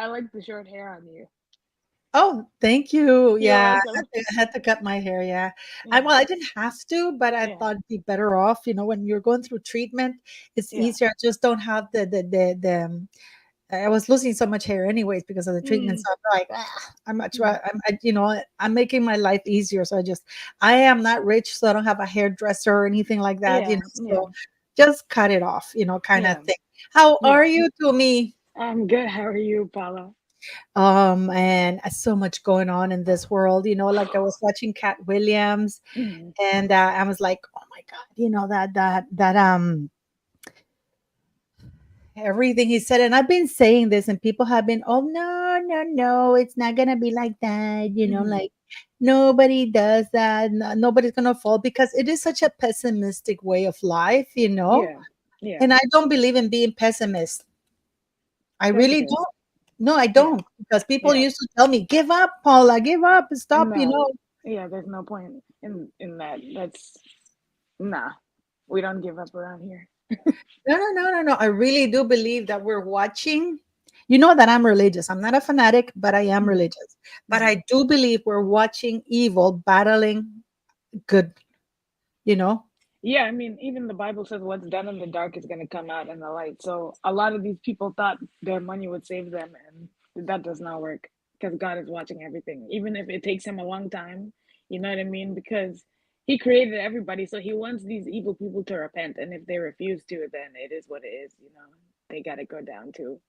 I like the short hair on you. Oh, thank you. You're Yeah, welcome. I had to cut my hair. Yeah, Yeah, I didn't have to, but I yeah, thought it'd be better off. When you're going through treatment, it's yeah. easier. I just don't have I was losing so much hair anyways because of the treatment. Mm, So I'm like, I'm much mm. right. I'm making my life easier. So I am not rich, so I don't have a hairdresser or anything like that. Yeah, yeah, So just cut it off. Kind of yeah, thing. How yeah. are you, to me? I'm good. How are you, Paula? And so much going on in this world. Like I was watching Cat Williams, Mm, and I was like, oh my god, that everything he said. And I've been saying this, and people have been, oh no, no, no, it's not gonna be like that. mm. Like nobody does that. Nobody's gonna fall, because it is such a pessimistic way of life. Yeah, yeah. And I don't believe in being pessimist. I That's really good. don't. No, I Yeah, don't, because people yeah. used to tell me, give up, Paula, give up, stop. No, yeah. There's no point in that. That's nah. We don't give up around here. No, no, no, no, no. I really do believe that we're watching. You know that I'm religious. I'm not a fanatic, but I am Mm, religious. But mm. I do believe we're watching evil battling good, you know? Yeah, I mean, even the Bible says what's done in the dark is going to come out in the light. So a lot of these people thought their money would save them, and that does not work because God is watching everything, even if it takes him a long time. You know what I mean? Because he created everybody, so he wants these evil people to repent, and if they refuse to, then it is what it is. They got to go down to.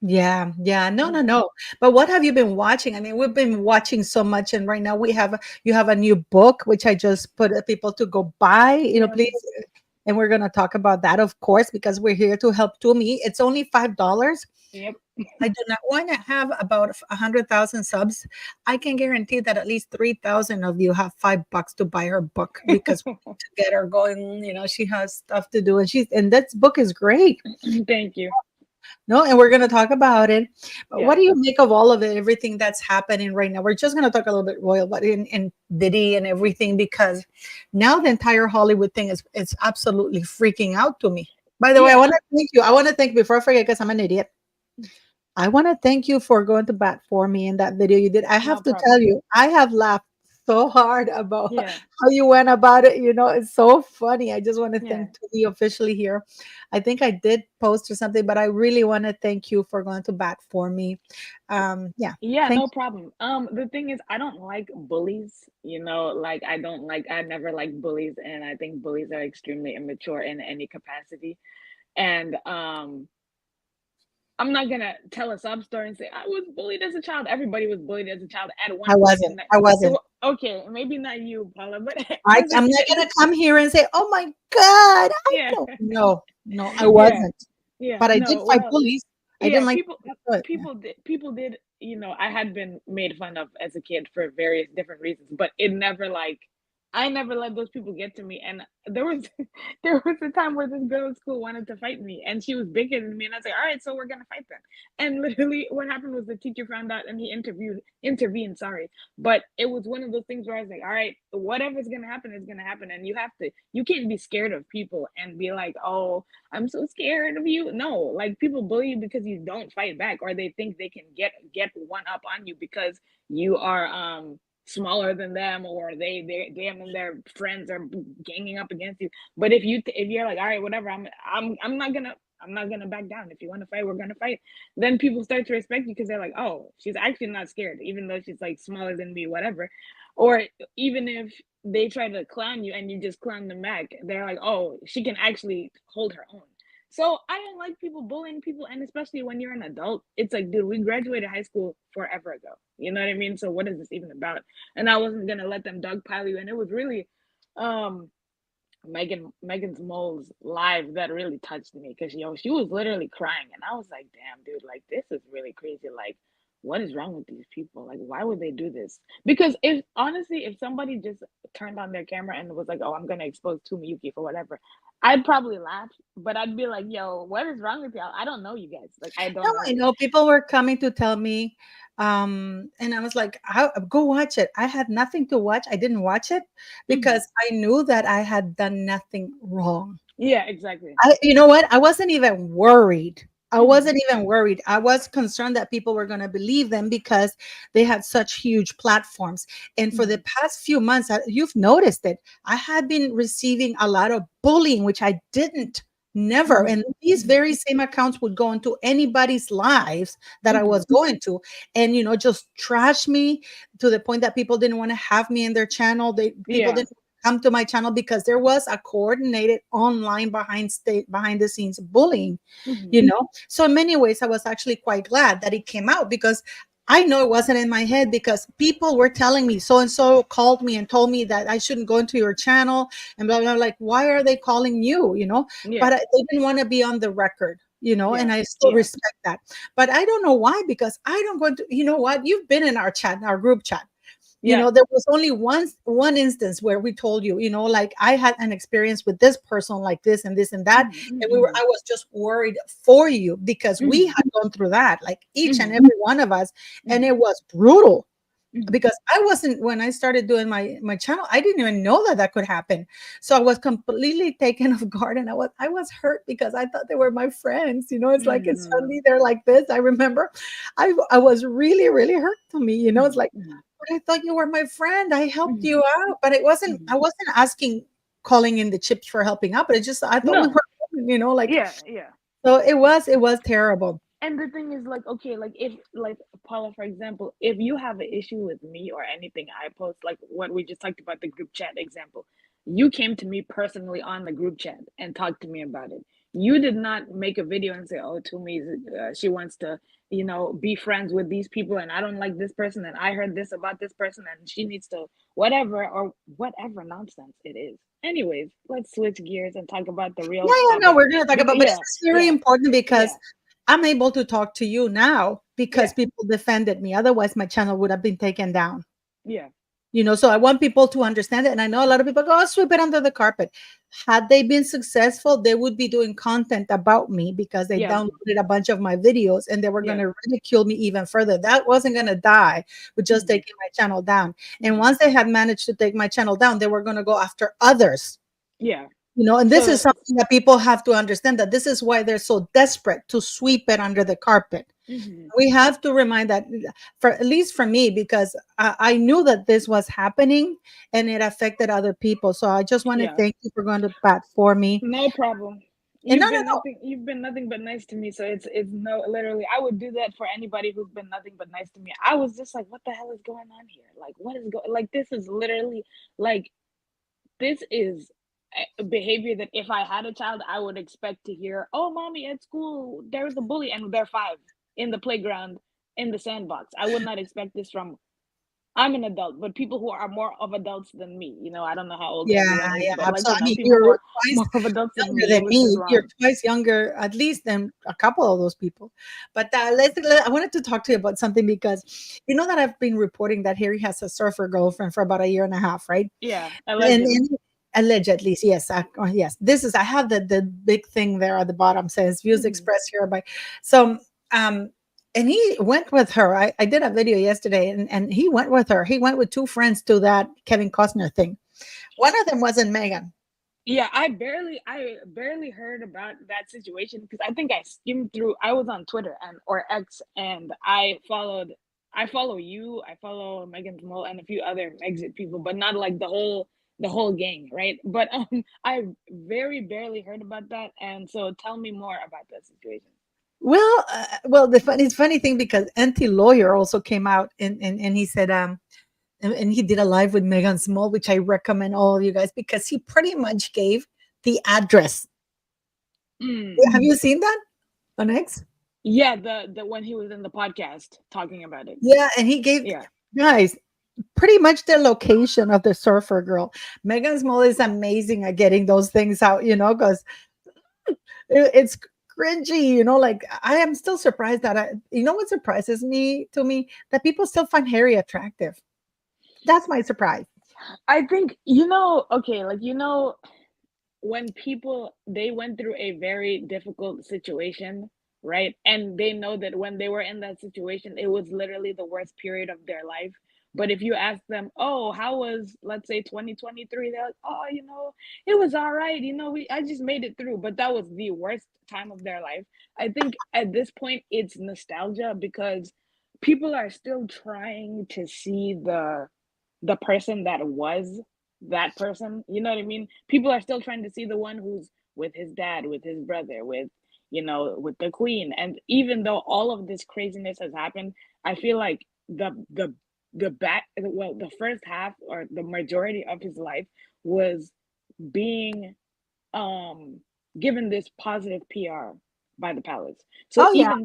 Yeah, yeah. No, no, Mhm. no. But what have you been watching? I mean, we've been watching so much, and right now you have a new book which I just put people to go buy. Yeah. Please, and we're gonna talk about that, of course, because we're here to help Tumi. It's only $5. Yep. I do not want to have about 100,000 subs. I can guarantee that at least 3,000 of you have $5 to buy her book, because we need to get her going. She has stuff to do, and that book is great. Thank you. No, and we're going to talk about it. But what Yeah. do you make of all of it, everything that's happening right now? We're just going to talk a little bit royal, but in Diddy and everything, because now the entire Hollywood thing is it's absolutely freaking out to me. By the way, I Yeah. want to thank you. I want to thank, before I forget, because I'm an idiot. I want to thank you for going to bat for me in that video you did. I No have to tell problem. you, I have laughed so hard about Yeah. how you went about it. It's so funny. I just want to Yeah. thank Tony officially here. I think I did post or something, but I really want to thank you for going to bat for me. Yeah, Yeah, thank no problem. The thing is, I don't like bullies, like I never like bullies, and I think bullies are extremely immature in any capacity. And I'm not gonna tell a sub story and say I was bullied as a child. Everybody was bullied as a child at I one point in wasn't. that. I wasn't. Okay, maybe not you, Paula, but I'm not gonna come here and say, "Oh my God, I yeah, don't." No, no, I yeah, wasn't. yeah. But I did No, fight well, bullies. I yeah, didn't like. people people did, I had been made fun of as a kid for various different reasons, but it never like I never let those people get to me. And there was there was a time where this girl at school wanted to fight me, and she was bigger than me, and I was like, all right, so we're gonna fight then. And literally what happened was the teacher found out and he intervened, sorry. But it was one of those things where I was like, all right, whatever's gonna happen is gonna happen, and you can't be scared of people and be like, oh, I'm so scared of you. No, like people bully you because you don't fight back, or they think they can get one up on you because you are smaller than them, or they them and their friends are ganging up against you. But if you're like, all right, whatever, I'm not gonna back down. If you want to fight, we're gonna fight. Then people start to respect you because they're like, oh, she's actually not scared, even though she's like smaller than me, whatever. Or even if they try to clown you and you just clown them back, they're like, oh, she can actually hold her own. So I don't like people bullying people, and especially when you're an adult, it's like, dude, we graduated high school forever ago. You know what I mean? So what is this even about? And I wasn't gonna let them dogpile you. And it was really, um, Megan's Mole's live that really touched me because she was literally crying, and I was like, damn, dude, like this is really crazy. Like, what is wrong with these people? Like, why would they do this? Because if honestly, if somebody just turned on their camera and was like, oh, I'm gonna expose Tumiyuki for whatever, I'd probably laugh, but I'd be like, yo, what is wrong with y'all? I don't know you guys. Like, I No, don't know I you. know people were coming to tell me, and I was like, Go watch it." I had nothing to watch. I didn't watch it Mhm. because I knew that I had done nothing wrong. Yeah, exactly. You know what? I wasn't even worried. I Mhm. wasn't even worried. I was concerned that people were going to believe them because they had such huge platforms. And for the Mhm. past few months, you've noticed it. I had been receiving a lot of bullying, which I didn't never. Mhm. And these Mhm. very same accounts would go into anybody's lives that I was Mhm. going to, and just trash me to the point that people didn't want to have me in their channel. People Yeah. didn't come to my channel because there was a coordinated online behind the scenes bullying. Mhm. So in many ways, I was actually quite glad that it came out because I know it wasn't in my head, because people were telling me, so and so called me and told me that I shouldn't go into your channel and blah blah. Like, why are they calling you? Yeah. But they didn't want to be on the record. And Yeah. I still Yeah. respect that. But I don't know why, because I don't go to, what? You've been in our chat, in our group chat. Yeah. There was only one instance where we told you, like, I had an experience with this person like this and this and that. Mhm. And Mhm. I was just worried for you because we Mhm. had gone through that, like each and Mhm. every one of us. And Mhm. it was brutal, Mhm. because I wasn't, when I started doing my channel, I didn't even know that that could happen. So I was completely taken off guard, and I was hurt because I thought they were my friends. It's like, it's Mhm. suddenly they're like this. I remember I was really, really hurt to me. It's Mhm. like, Mhm. but I thought you were my friend. I helped Mhm. you out, but it wasn't. Mhm. I wasn't asking, calling in the chips for helping out. But it just, I thought we No. were, like. Yeah. Yeah. So it was terrible. And the thing is, like, okay, like if, like, Paula, for example, if you have an issue with me or anything I post, like what we just talked about, the group chat example, you came to me personally on the group chat and talked to me about it. You did not make a video and say, "Oh, Toomey, she wants to, be friends with these people, and I don't like this person, and I heard this about this person, and she needs to whatever," or whatever nonsense it is. Anyways, let's switch gears and talk about the Yeah, real yeah, no, topic. we're gonna talk about, but this Yeah, is very yeah, important because yeah, I'm able to talk to you now because yeah, people defended me. Otherwise, my channel would have been taken down. yeah. So I want people to understand it. And I know a lot of people go, oh, sweep it under the carpet. Had they been successful, they would be doing content about me because they Yeah, downloaded a bunch of my videos and they were going yeah. to ridicule me even further. That wasn't going to die with just Mhm, taking my channel down. And mhm. once they had managed to take my channel down, they were going to go after others. Yeah. And this is So, something that people have to understand, that this is why they're so desperate to sweep it under the carpet. mhm, We have to remind that, for at least for me, because I knew that this was happening and it affected other people. So I just want to yeah, thank you for going to bat for me. no problem. And no, You've no, been no. nothing. You've been nothing but nice to me. So it's no, literally, I would do that for anybody who's been nothing but nice to me. I was just like, what the hell is going on here? Like, what is going? Like, this is literally, like, this is a behavior that if I had a child, I would expect to hear. Oh, mommy, at school there was a bully, and they're 5 in the playground in the sandbox. I would not expect this from. I'm an adult, but people who are more of adults than me, I don't know how old Yeah, everyone is, yeah, but, like, absolutely. I mean, people who you're are twice more of adults than younger me, it than was just me. You're wrong. twice younger, at least, than a couple of those people. But I wanted to talk to you about something, because you know that I've been reporting that Harry has a surfer girlfriend for about a year and a half, right? Yeah, And allegedly. allegedly, yes, yes. This is, I have the big thing there at the bottom, says views Mhm. expressed here by. So, um, and he went with her. I did a video yesterday, and he went with her. He went with two friends to that Kevin Costner thing. One of them wasn't Megan. Yeah, I barely heard about that situation because I think I skimmed through. I was on Twitter and or X, and I follow you, I follow Megan Small and a few other exit people, but not like the whole gang, right? But I very barely heard about that, and so tell me more about that situation. Well, funny thing, because anti lawyer also came out, and he said, and he did a live with Megan Small, which I recommend all of you guys, because he pretty much gave the address. Mm. Have you seen that on X? Yeah, the when he was in the podcast talking about it. Yeah, and he gave, Yeah. guys, pretty much the location of the surfer girl. Megan Small is amazing at getting those things out, because it's cringy, like, I am still surprised that what surprises me, to me, that people still find Harry attractive. That's my surprise. I think okay, like, when people they went through a very difficult situation, right? And they know that when they were in that situation, it was literally the worst period of their life. But if you ask them, oh, how was, let's say, 2023, they're like, oh, it was all right. I just made it through. But that was the worst time of their life. I think at this point, it's nostalgia because people are still trying to see the person that was that person. You know what I mean? People are still trying to see the one who's with his dad, with his brother, with the queen. And even though all of this craziness has happened, I feel like the first half or the majority of his life was being um given this positive PR by the palace. So Oh yeah. even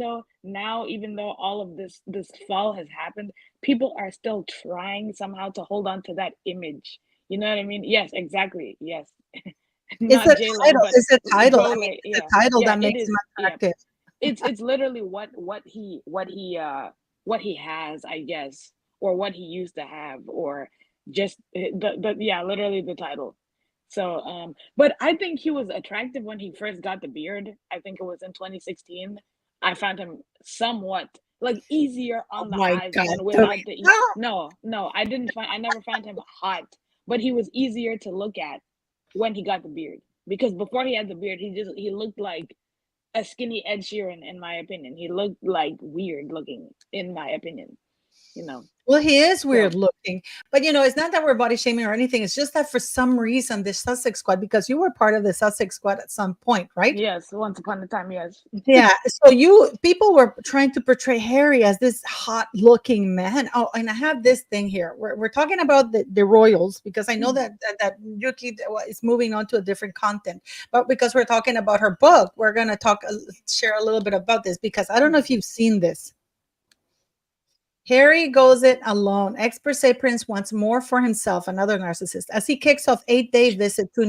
though all of this fall has happened, people are still trying somehow to hold on to that image. You know what I mean? Yes, exactly. Yes. It's Not the J Lo, title. but It's the title. I mean, Role. it's the Yeah. title Yeah, that it makes him is. Yeah. attractive. It's literally what he has, I guess, or what he used to have, or just the yeah, literally the title. So but I think he was attractive when he first got the beard. I think it was in 2016. I found him somewhat like easier Oh on the my eyes God, than without the Doreen. no, I never found him hot, but he was easier to look at when he got the beard, because before he had the beard, he looked like a skinny Ed Sheeran, in my opinion. He looked like weird looking, in my opinion. You know. Well, he is weird So looking, but it's not that we're body shaming or anything. It's just that for some reason, the Sussex Squad, because you were part of the Sussex Squad at some point, right? yes, once upon a time, yes. Yeah. So people were trying to portray Harry as this hot looking man. Oh, and I have this thing here. We're talking about the royals because I know Mhm. that Yuki is moving on to a different content, but because we're talking about her book, we're gonna share a little bit about this because I don't know if Mhm. you've seen this. Harry goes it alone. Experts say Prince wants more for himself, another narcissist, as he kicks off 8-day visit to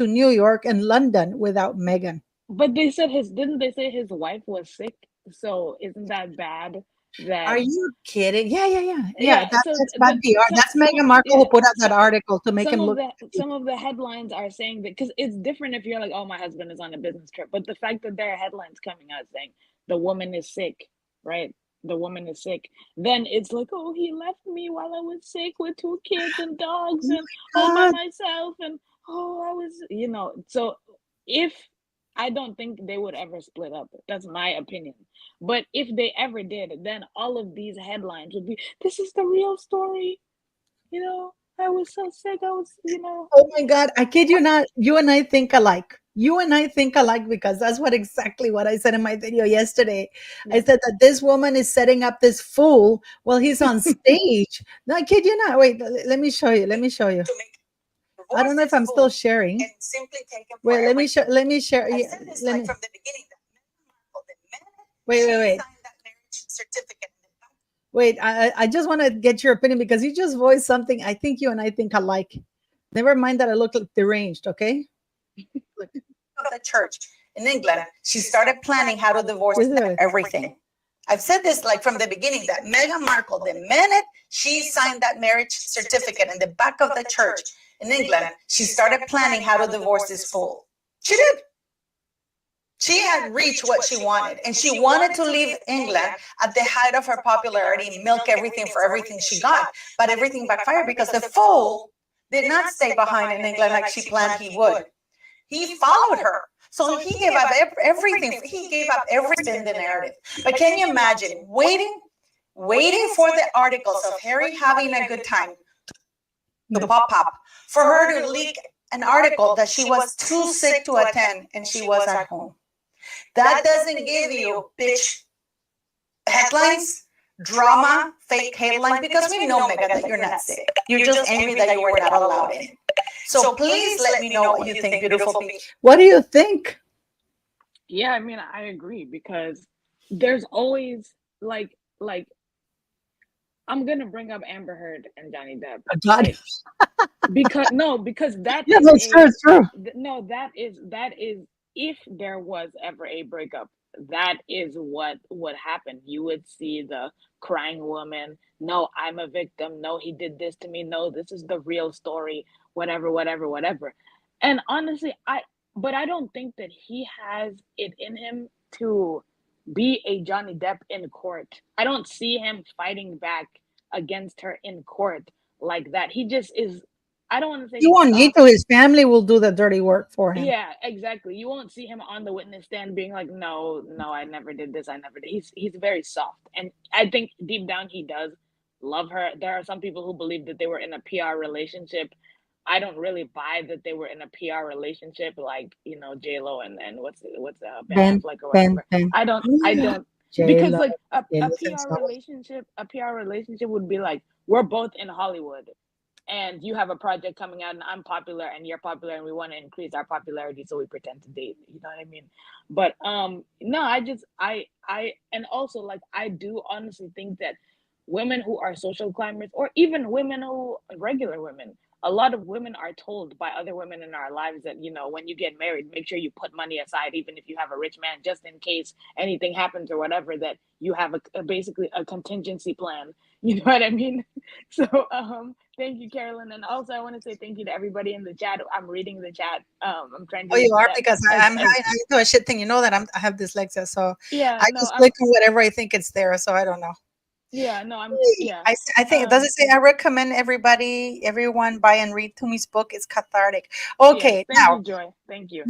New York and London without Meghan. But didn't they say his wife was sick? So isn't that bad? Are That you kidding? Yeah, yeah, yeah, yeah. Yeah. So That's bad PR. That's some Meghan of Markle yeah who put out that so, article to make him look crazy. some of the headlines are saying that, because it's different if you're like, oh, my husband is on a business trip, but the fact that there are headlines coming out saying the woman is sick, right? The woman is sick. Then it's like, oh, he left me while I was sick with two kids and dogs Oh and all by my God. myself, and oh, I was, so if I don't think they would ever split up. That's my opinion. But if they ever did, then all of these headlines would be, this is the real story. I was so sick. Oh my God. I kid you not. You and I think alike. You and I think alike because that's exactly what I said in my video yesterday. I Yeah. said that this woman is setting up this fool while he's on stage. No, I kid you not. Wait, let me show you. Let me show you. I don't know if I'm still sharing. Wait, let me show. Let me share. Yeah, let me. Wait, wait, wait. Wait, I just want to get your opinion because you just voiced something I think you and I think alike. Never mind that I look like deranged, okay? Look. Of the church in England, she started planning how to divorce everything. I've said this like from the beginning that Meghan Markle, the minute she signed that marriage certificate in the back of the church in England, she started planning how to divorce this fool. She did. She had reached what she wanted, and she wanted to leave England at the height of her popularity, milk everything for everything she got. But everything backfired because the fool did not stay behind in England like she planned he would. He followed her. So he gave up everything. He gave up everything in the narrative. But can you imagine waiting for the articles of Harry having a good time to pop up, for her to leak an article that she was too sick to attend and she was at home? That doesn't give you, bitch, headlines, drama, fake headlines, because we know, Megan, that you're not sick. You're just angry that you were not allowed in. So please let me know what you think, beautiful people. What do you think? Yeah, I mean, I agree, because there's always like I'm gonna bring up Amber Heard and Johnny Depp, Oh, God. right? Because no, because that Yeah, is that's true. It's true. no, that is if there was ever a breakup, that is what would happen. You would see the crying woman, no, I'm a victim, no, he did this to me, no, this is the real story, whatever, whatever, whatever. And honestly, I don't think that he has it in him to be a Johnny Depp in court. I don't see him fighting back against her in court like that. He just is, I don't want to say You he's won't need soft. to. His family will do the dirty work for him. Yeah, exactly. You won't see him on the witness stand being like, "No, no, I never did this. I never did." He's very soft, and I think deep down he does love her. There are some people who believe that they were in a PR relationship. I don't really buy that they were in a PR relationship, like J Lo and what's Ben Ben, Affleck or Ben, whatever. Ben. I don't J because Lo, like J a Lo PR relationship, would be like we're both in Hollywood and you have a project coming out and I'm popular and you're popular and we want to increase our popularity so we pretend to date, you know what I mean? But no, I and also like I do honestly think that women who are social climbers or even women who regular women, a lot of women are told by other women in our lives that when you get married, make sure you put money aside even if you have a rich man, just in case anything happens or whatever, that you have basically a contingency plan. You know what I mean? So thank you, Carolyn. And also I want to say thank you to everybody in the chat. I'm reading the chat. I'm trying to Oh, you read the are chat because I do a shit thing. You know that I have dyslexia, so yeah, I no, just click on whatever I think it's there. So I don't know. yeah, no, yeah. I think does it say I recommend everyone buy and read Tumi's book? It's cathartic. Yes, Okay, thank you, Joy. Thank you.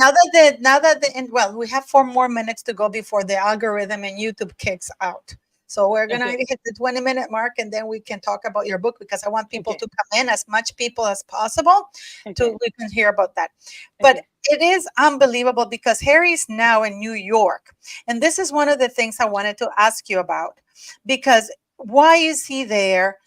well, we have 4 more minutes to go before the algorithm and YouTube kicks out. So we're gonna Okay, hit the 20-minute mark, and then we can talk about your book because I want people okay, to come in, as much people as possible, to okay, we can hear about that. But okay. it is unbelievable because Harry's now in New York, and this is one of the things I wanted to ask you about, because why is he there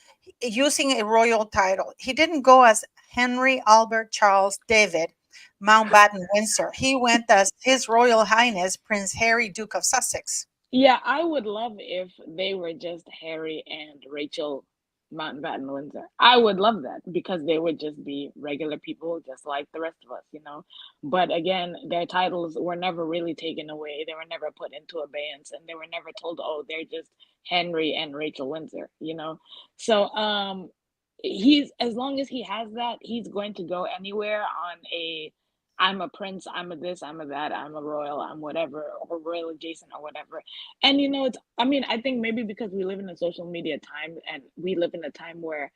using a royal title? He didn't go as Henry Albert Charles David Mountbatten Windsor. He went as His Royal Highness Prince Harry, Duke of Sussex. Yeah, I would love if they were just Harry and Rachel Mountbatten Windsor. I would love that because they would just be regular people just like the rest of us. But again, their titles were never really taken away. They were never put into abeyance and they were never told, "Oh, they're just Henry and Rachel Windsor." So, he's as long as he has that, he's going to go anywhere on a I'm a prince, I'm a this, I'm a that, I'm a royal, I'm whatever, or royal adjacent or whatever. And I mean, I think maybe because we live in a social media time and we live in a time where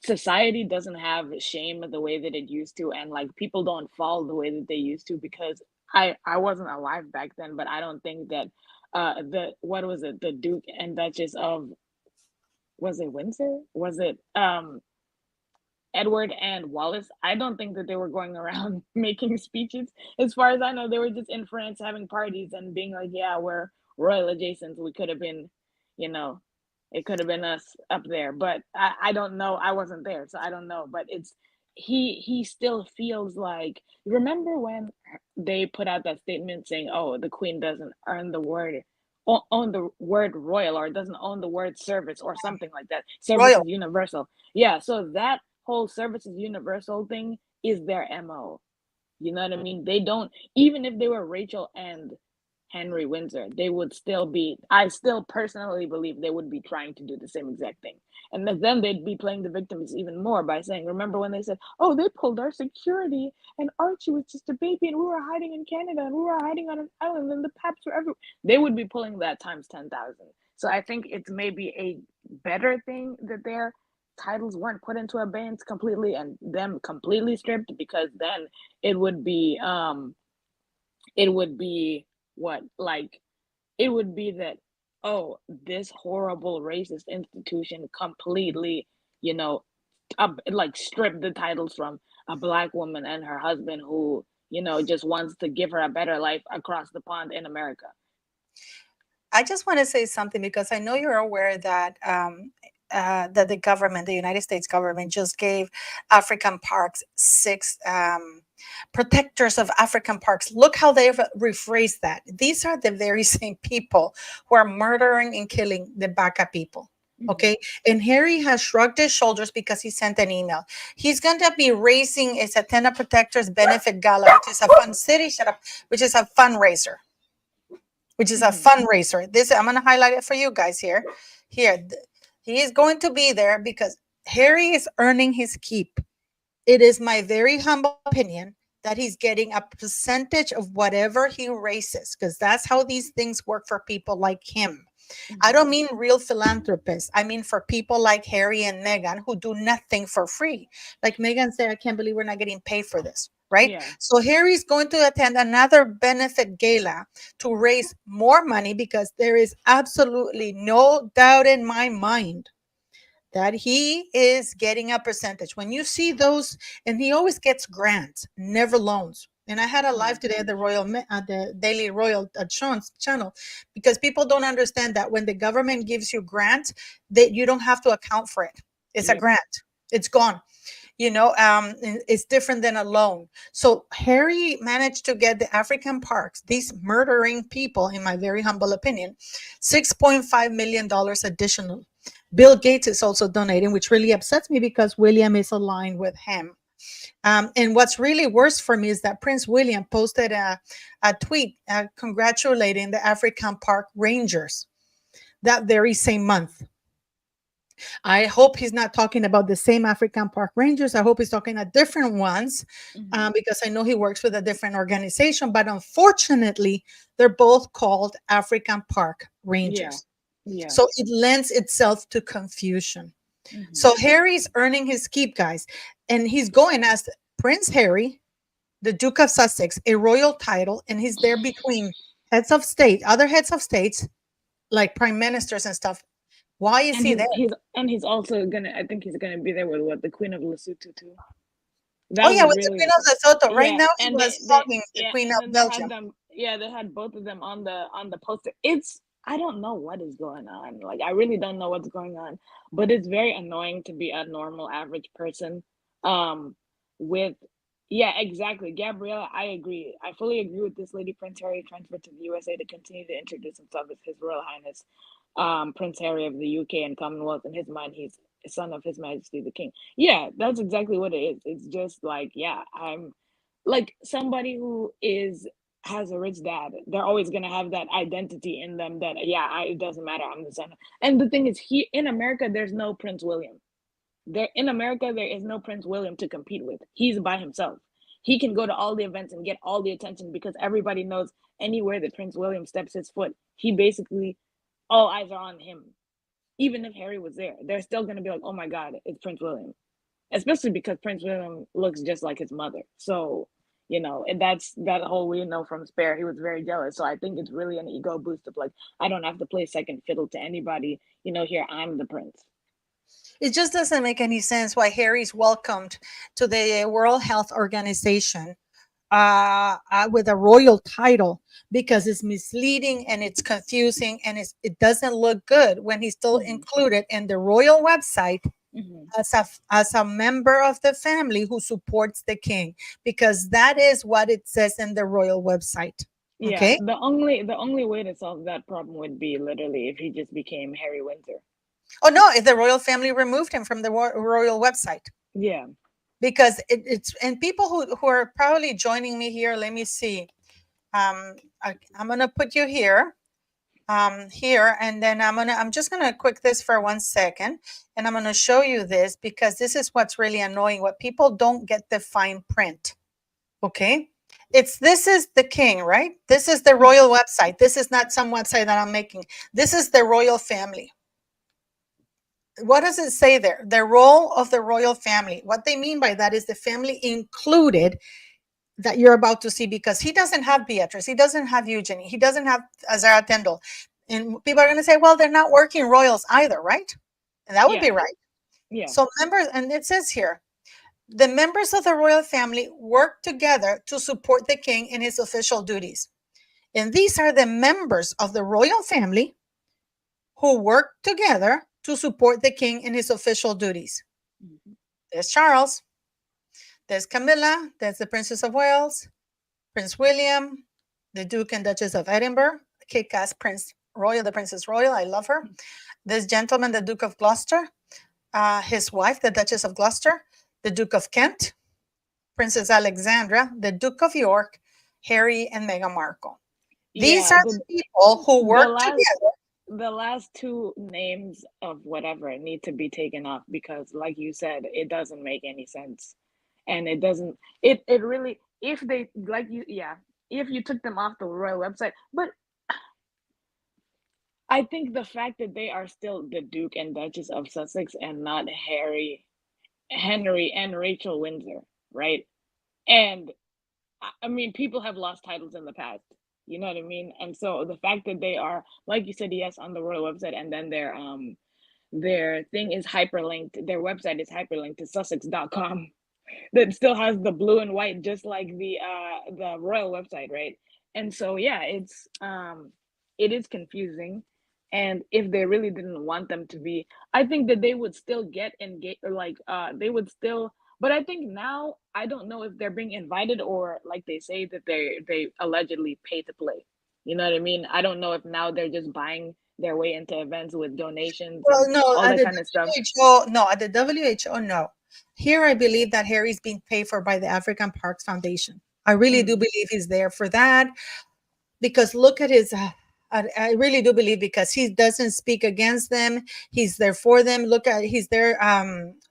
society doesn't have shame the way that it used to, and like people don't fall the way that they used to because I wasn't alive back then, but I don't think that the what was it, the Duke and Duchess of was it Windsor? Was it Edward and Wallace, I don't think that they were going around making speeches. As far as I know, they were just in France having parties and being like, yeah, we're royal adjacent. We could have been, you know, it could have been us up there. But I don't know. I wasn't there, so I don't know. But he still feels like, remember when they put out that statement saying, oh, the queen doesn't earn the word own the word royal or doesn't own the word service or something like that. Service Royal. is universal. Yeah, so that whole services universal thing is their MO. You know what I mean? They don't, even if they were Rachel and Henry Windsor, they would still be, I still personally believe they would be trying to do the same exact thing. And then they'd be playing the victims even more by saying, remember when they said, oh, they pulled our security and Archie was just a baby and we were hiding in Canada and we were hiding on an island and the paps were everywhere. They would be pulling that times 10,000. So I think it's maybe a better thing that their titles weren't put into abeyance completely and them completely stripped, because then it would be it would be what, like, it would be that, oh, this horrible racist institution completely, you know like stripped the titles from a black woman and her husband who just wants to give her a better life across the pond in America. I just want to say something because I know you're aware that that the government, the United States government, just gave African parks six protectors of African parks. Look how they've rephrased that. These are the very same people who are murdering and killing the Baka people. Mm-hmm. Okay. And Harry has shrugged his shoulders because he sent an email. He's going to be raising a Satana Protectors Benefit Gala, which is a fun city, shut up, which is a fundraiser, Mm-hmm. This I'm going to highlight it for you guys here. He is going to be there because Harry is earning his keep. It is my very humble opinion that he's getting a percentage of whatever he raises, because that's how these things work for people like him. I Mhm. don't mean real philanthropists. I mean for people like Harry and Meghan who do nothing for free. Like Meghan said, I can't believe we're not getting paid for this, right? Yeah. So Harry's going to attend another benefit gala to raise more money because there is absolutely no doubt in my mind that he is getting a percentage. When you see those, and he always gets grants, never loans. And I had a Yeah. live today at the at the Daily Royal channel, because people don't understand that when the government gives you grants, that you don't have to account for it. It's a Yep. grant. It's gone. It's different than a loan. So Harry managed to get the African parks, these murdering people, in my very humble opinion, $6.5 million additional. Bill Gates is also donating, which really upsets me because William is aligned with him. And what's really worse for me is that Prince William posted a tweet congratulating the African Park Rangers that very same month. I hope he's not talking about the same African Park Rangers. I hope he's talking about different ones, Mhm. because I know he works with a different organization. But unfortunately, they're both called African Park Yeah. Rangers. Yeah. So it lends itself to confusion. Mhm. So Harry's earning his keep, guys, and he's going as Prince Harry, the Duke of Sussex, a royal title, and he's there between heads of state, other heads of states, like prime ministers and stuff. Why is And he there? he's also gonna. I think he's gonna be there with what, the Queen of Lesotho too. Oh That yeah, was with the Queen really, of Lesotho. Right yeah. now, he And was they hugging the yeah. Queen And of then they had Belgium. them. Yeah, they had both of them on the poster. It's, I don't know what is going on. Like, I really don't know what's going on. But it's very annoying to be a normal average person. Um, with Yeah, exactly, Gabriella. I agree. I fully agree with this lady. Prince Harry transferred to the USA to continue to introduce himself as His Royal Highness, Prince Harry of the UK and Commonwealth. In his mind, he's son of His Majesty the King. Yeah, that's exactly what it is. It's just like, yeah, I'm like somebody who is has a rich dad. They're always gonna have that identity in them that, yeah, it doesn't matter. I'm the son. And the thing is, he in America, there's no Prince William. There in America, there is no Prince William to compete with. He's by himself. He can go to all the events and get all the attention because everybody knows anywhere that Prince William steps his foot, he basically, all eyes are on him. Even if Harry was there, they're still gonna be like, "Oh my God, it's Prince William," especially because Prince William looks just like his mother. So, and that's that whole, we know from Spare, he was very jealous. So I think it's really an ego boost of like, I don't have to play second fiddle to anybody. Here I'm the prince. It just doesn't make any sense why Harry's welcomed to the World Health Organization with a royal title, because it's misleading and it's confusing and it doesn't look good when he's still Hmm. included in the royal website Hmm. as a member of the family who supports the king, because that is what it says in the royal website. Yeah, Okay. the only way to solve that problem would be literally if he just became Harry Windsor. Oh no, if the royal family removed him from the royal website, Yeah. because it's, and people who are probably joining me here, let me see. I'm gonna put you here, and then I'm just gonna quick this for 1 second, and I'm gonna show you this because this is what's really annoying, what people don't get the fine print. Okay. This is the king, right? This is the Hmm. royal website. This is not some website that I'm making. This is the royal family. What does it say there? The role of the royal family. What they mean by that is the family included that you're about to see, because he doesn't have Beatrice, he doesn't have Eugenie, he doesn't have Zara Tendall. And people are going to say, well, they're not working royals either, right? And that would Yeah. be right. Yeah. So members, and it says here, the members of the royal family work together to support the king in his official duties. And these are the members of the royal family who work together to support the king in his official duties. Hmm. There's Charles, there's Camilla, there's the Princess of Wales, Prince William, the Duke and Duchess of Edinburgh, kick-ass Prince Royal, the Princess Royal, I love her. This gentleman, the Duke of Gloucester, his wife, the Duchess of Gloucester, the Duke of Kent, Princess Alexandra, the Duke of York, Harry and Meghan Markle. These Yeah. are The the people who the work last together. the last two names of whatever need to be taken off because, like you said, it doesn't make any sense. And it doesn't, it really, if they, like you, yeah, if you took them off the royal website. But I think the fact that they are still the Duke and Duchess of Sussex and not Henry and Rachel Windsor, right? And I mean, people have lost titles in the past. You know what I mean? And so the fact that they are, like you said, yes, on the royal website, and then their thing is hyperlinked. Their website is hyperlinked to Sussex.com. That still has the blue and white, just like the royal website, right? And so yeah, it is confusing. And if they really didn't want them to be, I think that they would still get engaged, or like they would still. But I think now I don't know if they're being invited, or like they say that they allegedly pay to play. You know what I mean? I don't know if now they're just buying their way into events with donations and Well, no, all at that the kind of stuff. WHO, no, at the WHO, no. Here, I believe that Harry's being paid for by the African Parks Foundation. I really do Mm, believe he's there for that, because look at his. I really do believe, because he doesn't speak against them. He's there for them. Look at, he's there.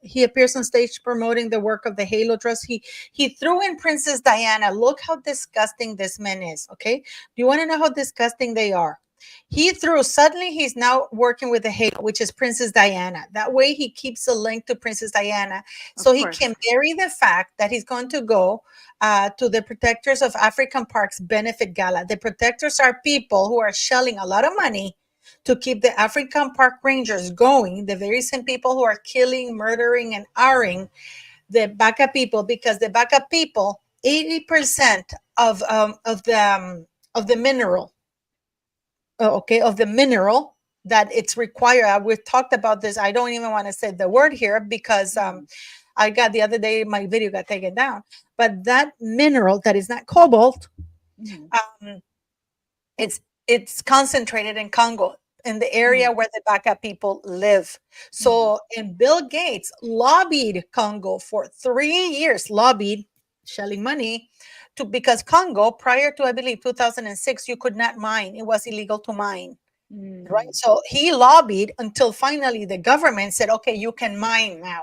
He appears on stage promoting the work of the Halo Trust. He threw in Princess Diana. Look how disgusting this man is. Okay, do you want to know how disgusting they are? He threw, suddenly he's now working with the Halo, which is Princess Diana. That way he keeps a link to Princess Diana, so of he course. can bury the fact that he's going to go to the Protectors of African Parks benefit gala. The protectors are people who are shelling a lot of money to keep the African park rangers going, the very same people who are killing, murdering, and arring the Baka people, because the Baka people, 80% of the mineral, okay, of the mineral that it's required. We've talked about this. I don't even want to say the word here, because Mm-hmm. I got, the other day my video got taken down. But that mineral that is not cobalt, Mm-hmm. um, it's concentrated in Congo, in the area Mm-hmm. where the Baka people live. Mm-hmm. So, and Bill Gates lobbied Congo for 3 years, lobbied, shelling money to, because Congo, prior to, I believe, 2006, you could not mine. It was illegal to mine. Right. Mm, So he lobbied until finally the government said, okay, you can mine now.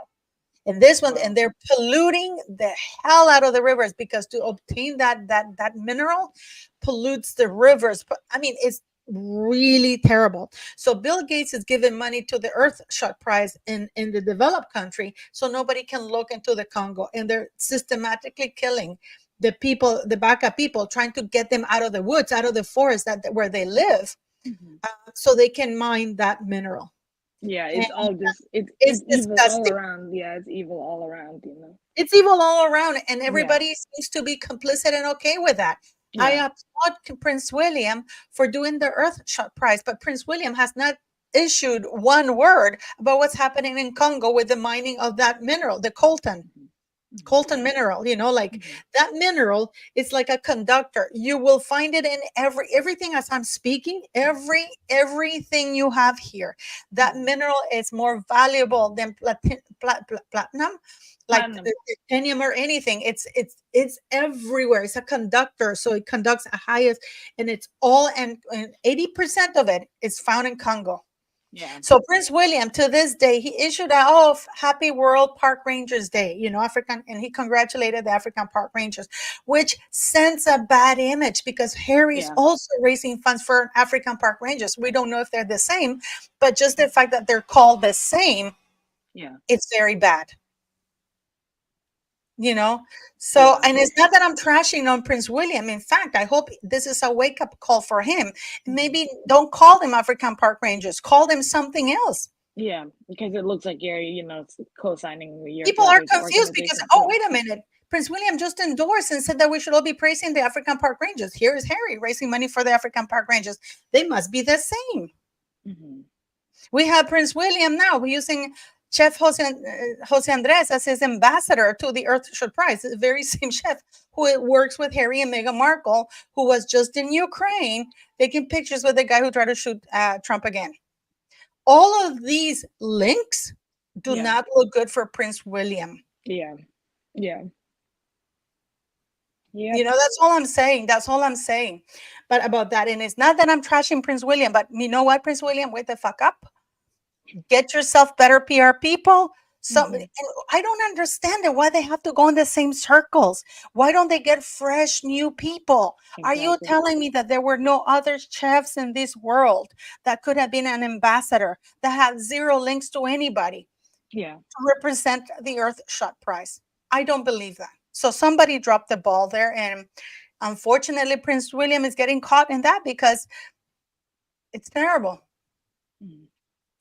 And this one, and wow. they're polluting the hell out of the rivers, because to obtain that mineral pollutes the rivers. But I mean, it's really terrible. So Bill Gates is giving money to the Earthshot Prize in the developed country, so nobody can look into the Congo, and they're systematically killing the people, the Baka people, trying to get them out of the woods, out of the forest that where they live, Mhm. so they can mine that mineral. Yeah, And it's all just it's it's evil all disgusting. around. Yeah, it's evil all around, you know. It's evil all around, and Yeah. everybody seems to be complicit and okay with that. I Yeah. applaud Prince William for doing the Earthshot Prize, but Prince William has not issued one word about what's happening in Congo with the mining of that mineral, the coltan. Mhm. Mhm. Coltan mineral, like Mhm. that mineral is like a conductor. You will find it in everything. As I'm speaking, everything you have here, that Mhm. mineral is more valuable than platinum, like Platinum. titanium or anything. It's everywhere. It's a conductor, so it conducts a highest, and it's all, and 80% of it is found in Congo. Yeah. So Prince William, to this day, he issued a, oh, Happy World Park Rangers Day, African, and he congratulated the African Park Rangers, which sends a bad image, because Harry is Yeah. also raising funds for African Park Rangers. We don't know if they're the same, but just the fact that they're called the same, Yeah. it's very bad. you know so, Yeah. and it's not that I'm trashing on Prince William. In fact, I hope this is a wake-up call for him. Mhm. Maybe don't call them African Park Rangers, call them something else. Yeah, because it looks like you're, co-signing your People are brother's confused because, organization. oh, Yeah. wait a minute, Prince William just endorsed and said that we should all be praising the African Park Rangers. Here is Harry raising money for the African Park Rangers. They must be the same. Mhm. We have Prince William now using Chef Jose Andres as his ambassador to the Earthshot Prize, the very same chef who works with Harry and Meghan Markle, who was just in Ukraine taking pictures with the guy who tried to shoot Trump again. All of these links do Yeah. not look good for Prince William. Yeah. Yeah. Yep. That's all I'm saying. That's all I'm saying. But about that, and it's not that I'm trashing Prince William, but you know what, Prince William, wake the fuck up. Get yourself better PR people So and I don't understand it, why they have to go in the same circles. Why don't they get fresh new people? Are you Exactly. telling me that there were no other chefs in this world that could have been an ambassador that had zero links to anybody Yeah. to represent the Earth Shot Prize? I don't believe that. So somebody dropped the ball there, and unfortunately, Prince William is getting caught in that because it's terrible. Mm.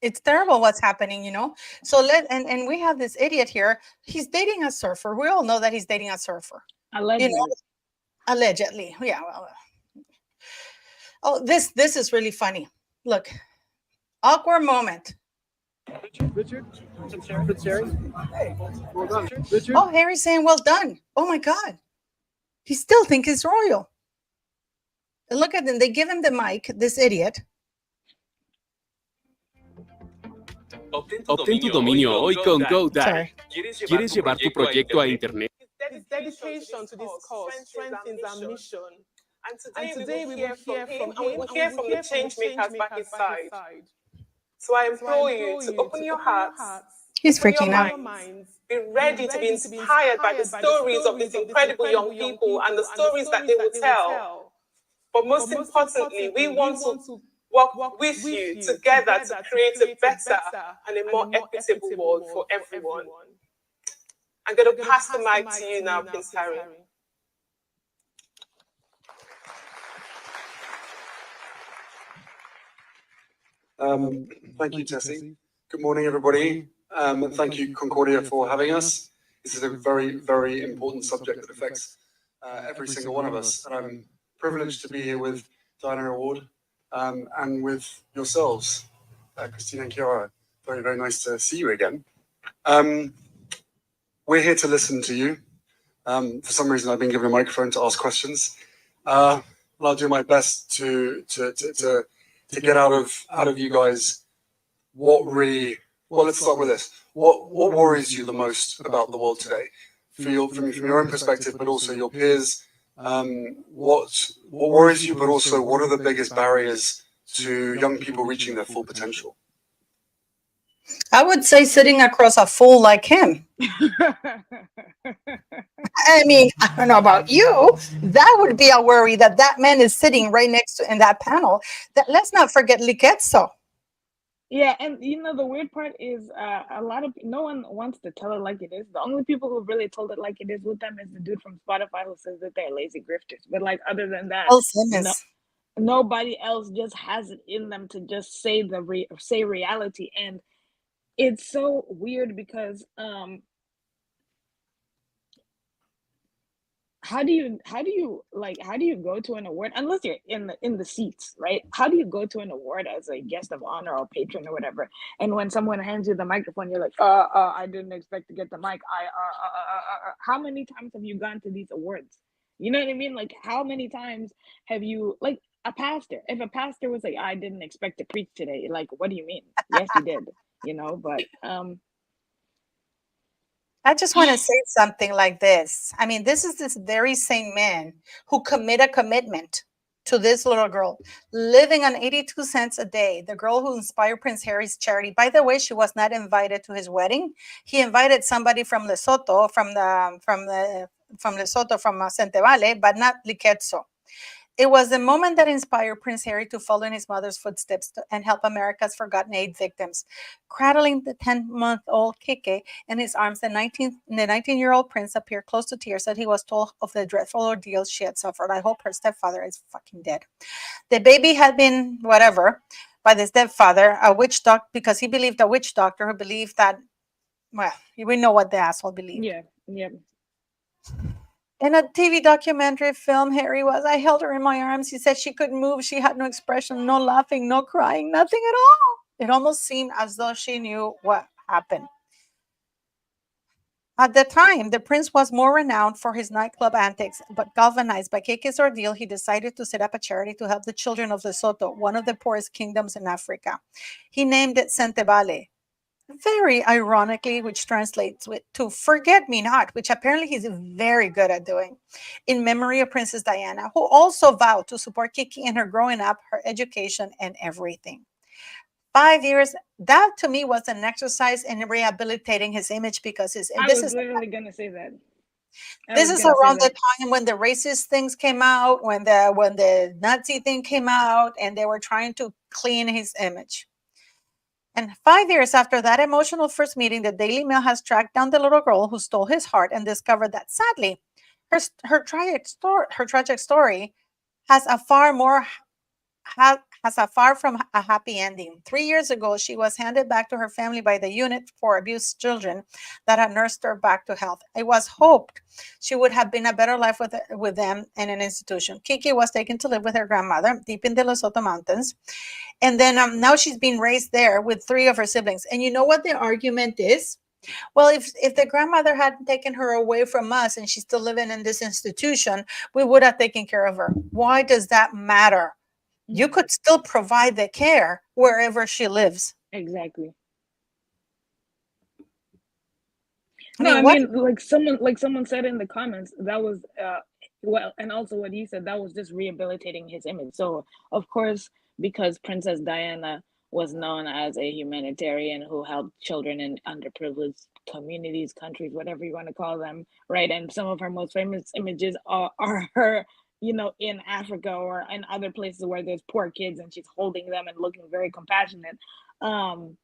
It's terrible what's happening, you know. So and we have this idiot here. He's dating a surfer. We all know that he's dating a surfer. You know, Allegedly. allegedly. Yeah. Well, oh, this is really funny. Look, awkward moment. Richard, Prince Harry. Hey, well done, Richard. Oh, Harry's saying, "Well done." Oh my God, he still thinks he's royal. And look at them. They give him the mic. This idiot. Obtén tu dominio hoy con GoDaddy. Sorry. ¿Quieres llevar tu proyecto a Internet? His dedication to this cause strengthens our mission. And today we will hear from him, and we will hear from the change makers by his side. So I implore you to open your hearts, He's open freaking your out. minds, be ready to be inspired by the stories of these incredible young people and the stories that they will tell. But most importantly, we want to work with you together to create a better and a more equitable world for everyone. I'm going to pass the mic to you now, Prince Harry. Thank you, Tessie. Good morning, everybody. And thank you, Concordia, for having us. This is a very, very important subject that affects every single one of us. And I'm privileged to be here with Diana Award and with yourselves, Christina and Chiara. Very, very nice to see you again. We're here to listen to you. For some reason, I've been given a microphone to ask questions. And I'll do my best to get out of you guys what really. Well, let's start with this. What worries you the most about the world today? From your own perspective, but also your peers. What worries you, but also what are the biggest barriers to young people reaching their full potential? I would say sitting across a fool like him. I mean, I don't know about you. That would be a worry that man is sitting right next to in that panel. That let's not forget Liquetzo. Yeah, and you know the weird part is a lot of no one wants to tell it like it is. The only people who really told it like it is with them is the dude from Spotify who says that they're lazy grifters. But like other than that, no, nobody else just has it in them to just say say reality. And it's so weird because how do you go to an award unless you're in the seats, right? How do you go to an award as a guest of honor or patron or whatever, and when someone hands you the microphone you're like I didn't expect to get the mic. How many times have you gone to these awards? You know what I mean? Like how many times have you, like a pastor, if a pastor was like, I didn't expect to preach today, like what do you mean? Yes you did, you know. But I just want to say something like this. I mean, this is this very same man who made a commitment to this little girl living on 82 cents a day. The girl who inspired Prince Harry's charity. By the way, she was not invited to his wedding. He invited somebody from Lesotho, from Lesotho, from Centevale, but not Liquetzo. It was the moment that inspired Prince Harry to follow in his mother's footsteps and help America's forgotten aid victims. Cradling the 10-month-old Kike in his arms, the 19-year-old prince appeared close to tears as he was told of the dreadful ordeals she had suffered. I hope her stepfather is fucking dead. The baby had been, whatever, by the stepfather, a witch doctor, because he believed a witch doctor who believed that, well, we know what the asshole believed. Yeah. In a TV documentary film, Harry was, I held her in my arms. He said she couldn't move. She had no expression, no laughing, no crying, nothing at all. It almost seemed as though she knew what happened. At the time, the prince was more renowned for his nightclub antics, but galvanized by Keke's ordeal, he decided to set up a charity to help the children of Lesotho, one of the poorest kingdoms in Africa. He named it Centevale, very ironically, which translates to forget me not, which apparently he's very good at doing, in memory of Princess Diana, who also vowed to support Kiki in her growing up, her education, and everything. 5 years. That to me was an exercise in rehabilitating his image, because I was literally gonna say that. This is around the time when the racist things came out, when the Nazi thing came out, and they were trying to clean his image. And 5 years after that emotional first meeting, the Daily Mail has tracked down the little girl who stole his heart and discovered that, sadly, her tragic story has a far more has a far from a happy ending. 3 years ago, she was handed back to her family by the unit for abused children that had nursed her back to health. It was hoped she would have been a better life with them in an institution. Kiki was taken to live with her grandmother deep in the Lesotho mountains. And then now she's being raised there with 3 of her siblings. And you know what the argument is? Well, if the grandmother hadn't taken her away from us and she's still living in this institution, we would have taken care of her. Why does that matter? You could still provide the care wherever she lives. Exactly. I mean, like someone said in the comments, that was well, and also what he said, that was just rehabilitating his image. So of course, because Princess Diana was known as a humanitarian who helped children in underprivileged communities, countries, whatever you want to call them, right? And some of her most famous images are her, in Africa or in other places where there's poor kids and she's holding them and looking very compassionate. And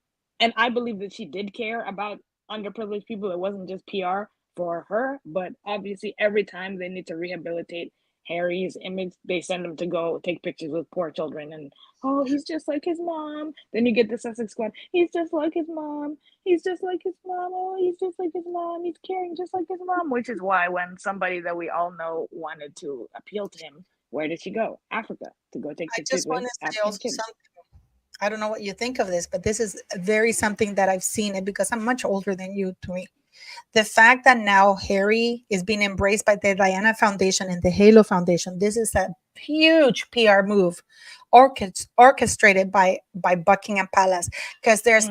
I believe that she did care about underprivileged people. It wasn't just PR for her, but obviously every time they need to rehabilitate Harry's image, they send him to go take pictures with poor children, and oh, he's just like his mom. Then you get the Sussex Squad. He's just like his mom. He's just like his mom. Oh, he's just like his mom. He's caring just like his mom. Which is why when somebody that we all know wanted to appeal to him, where did she go? Africa, to go take pictures with African kids. I don't know what you think of this, but this is very something that I've seen, and because I'm much older than you, to me. The fact that now Harry is being embraced by the Diana Foundation and the Halo Foundation, this is a huge PR move orchestrated by Buckingham Palace, because there's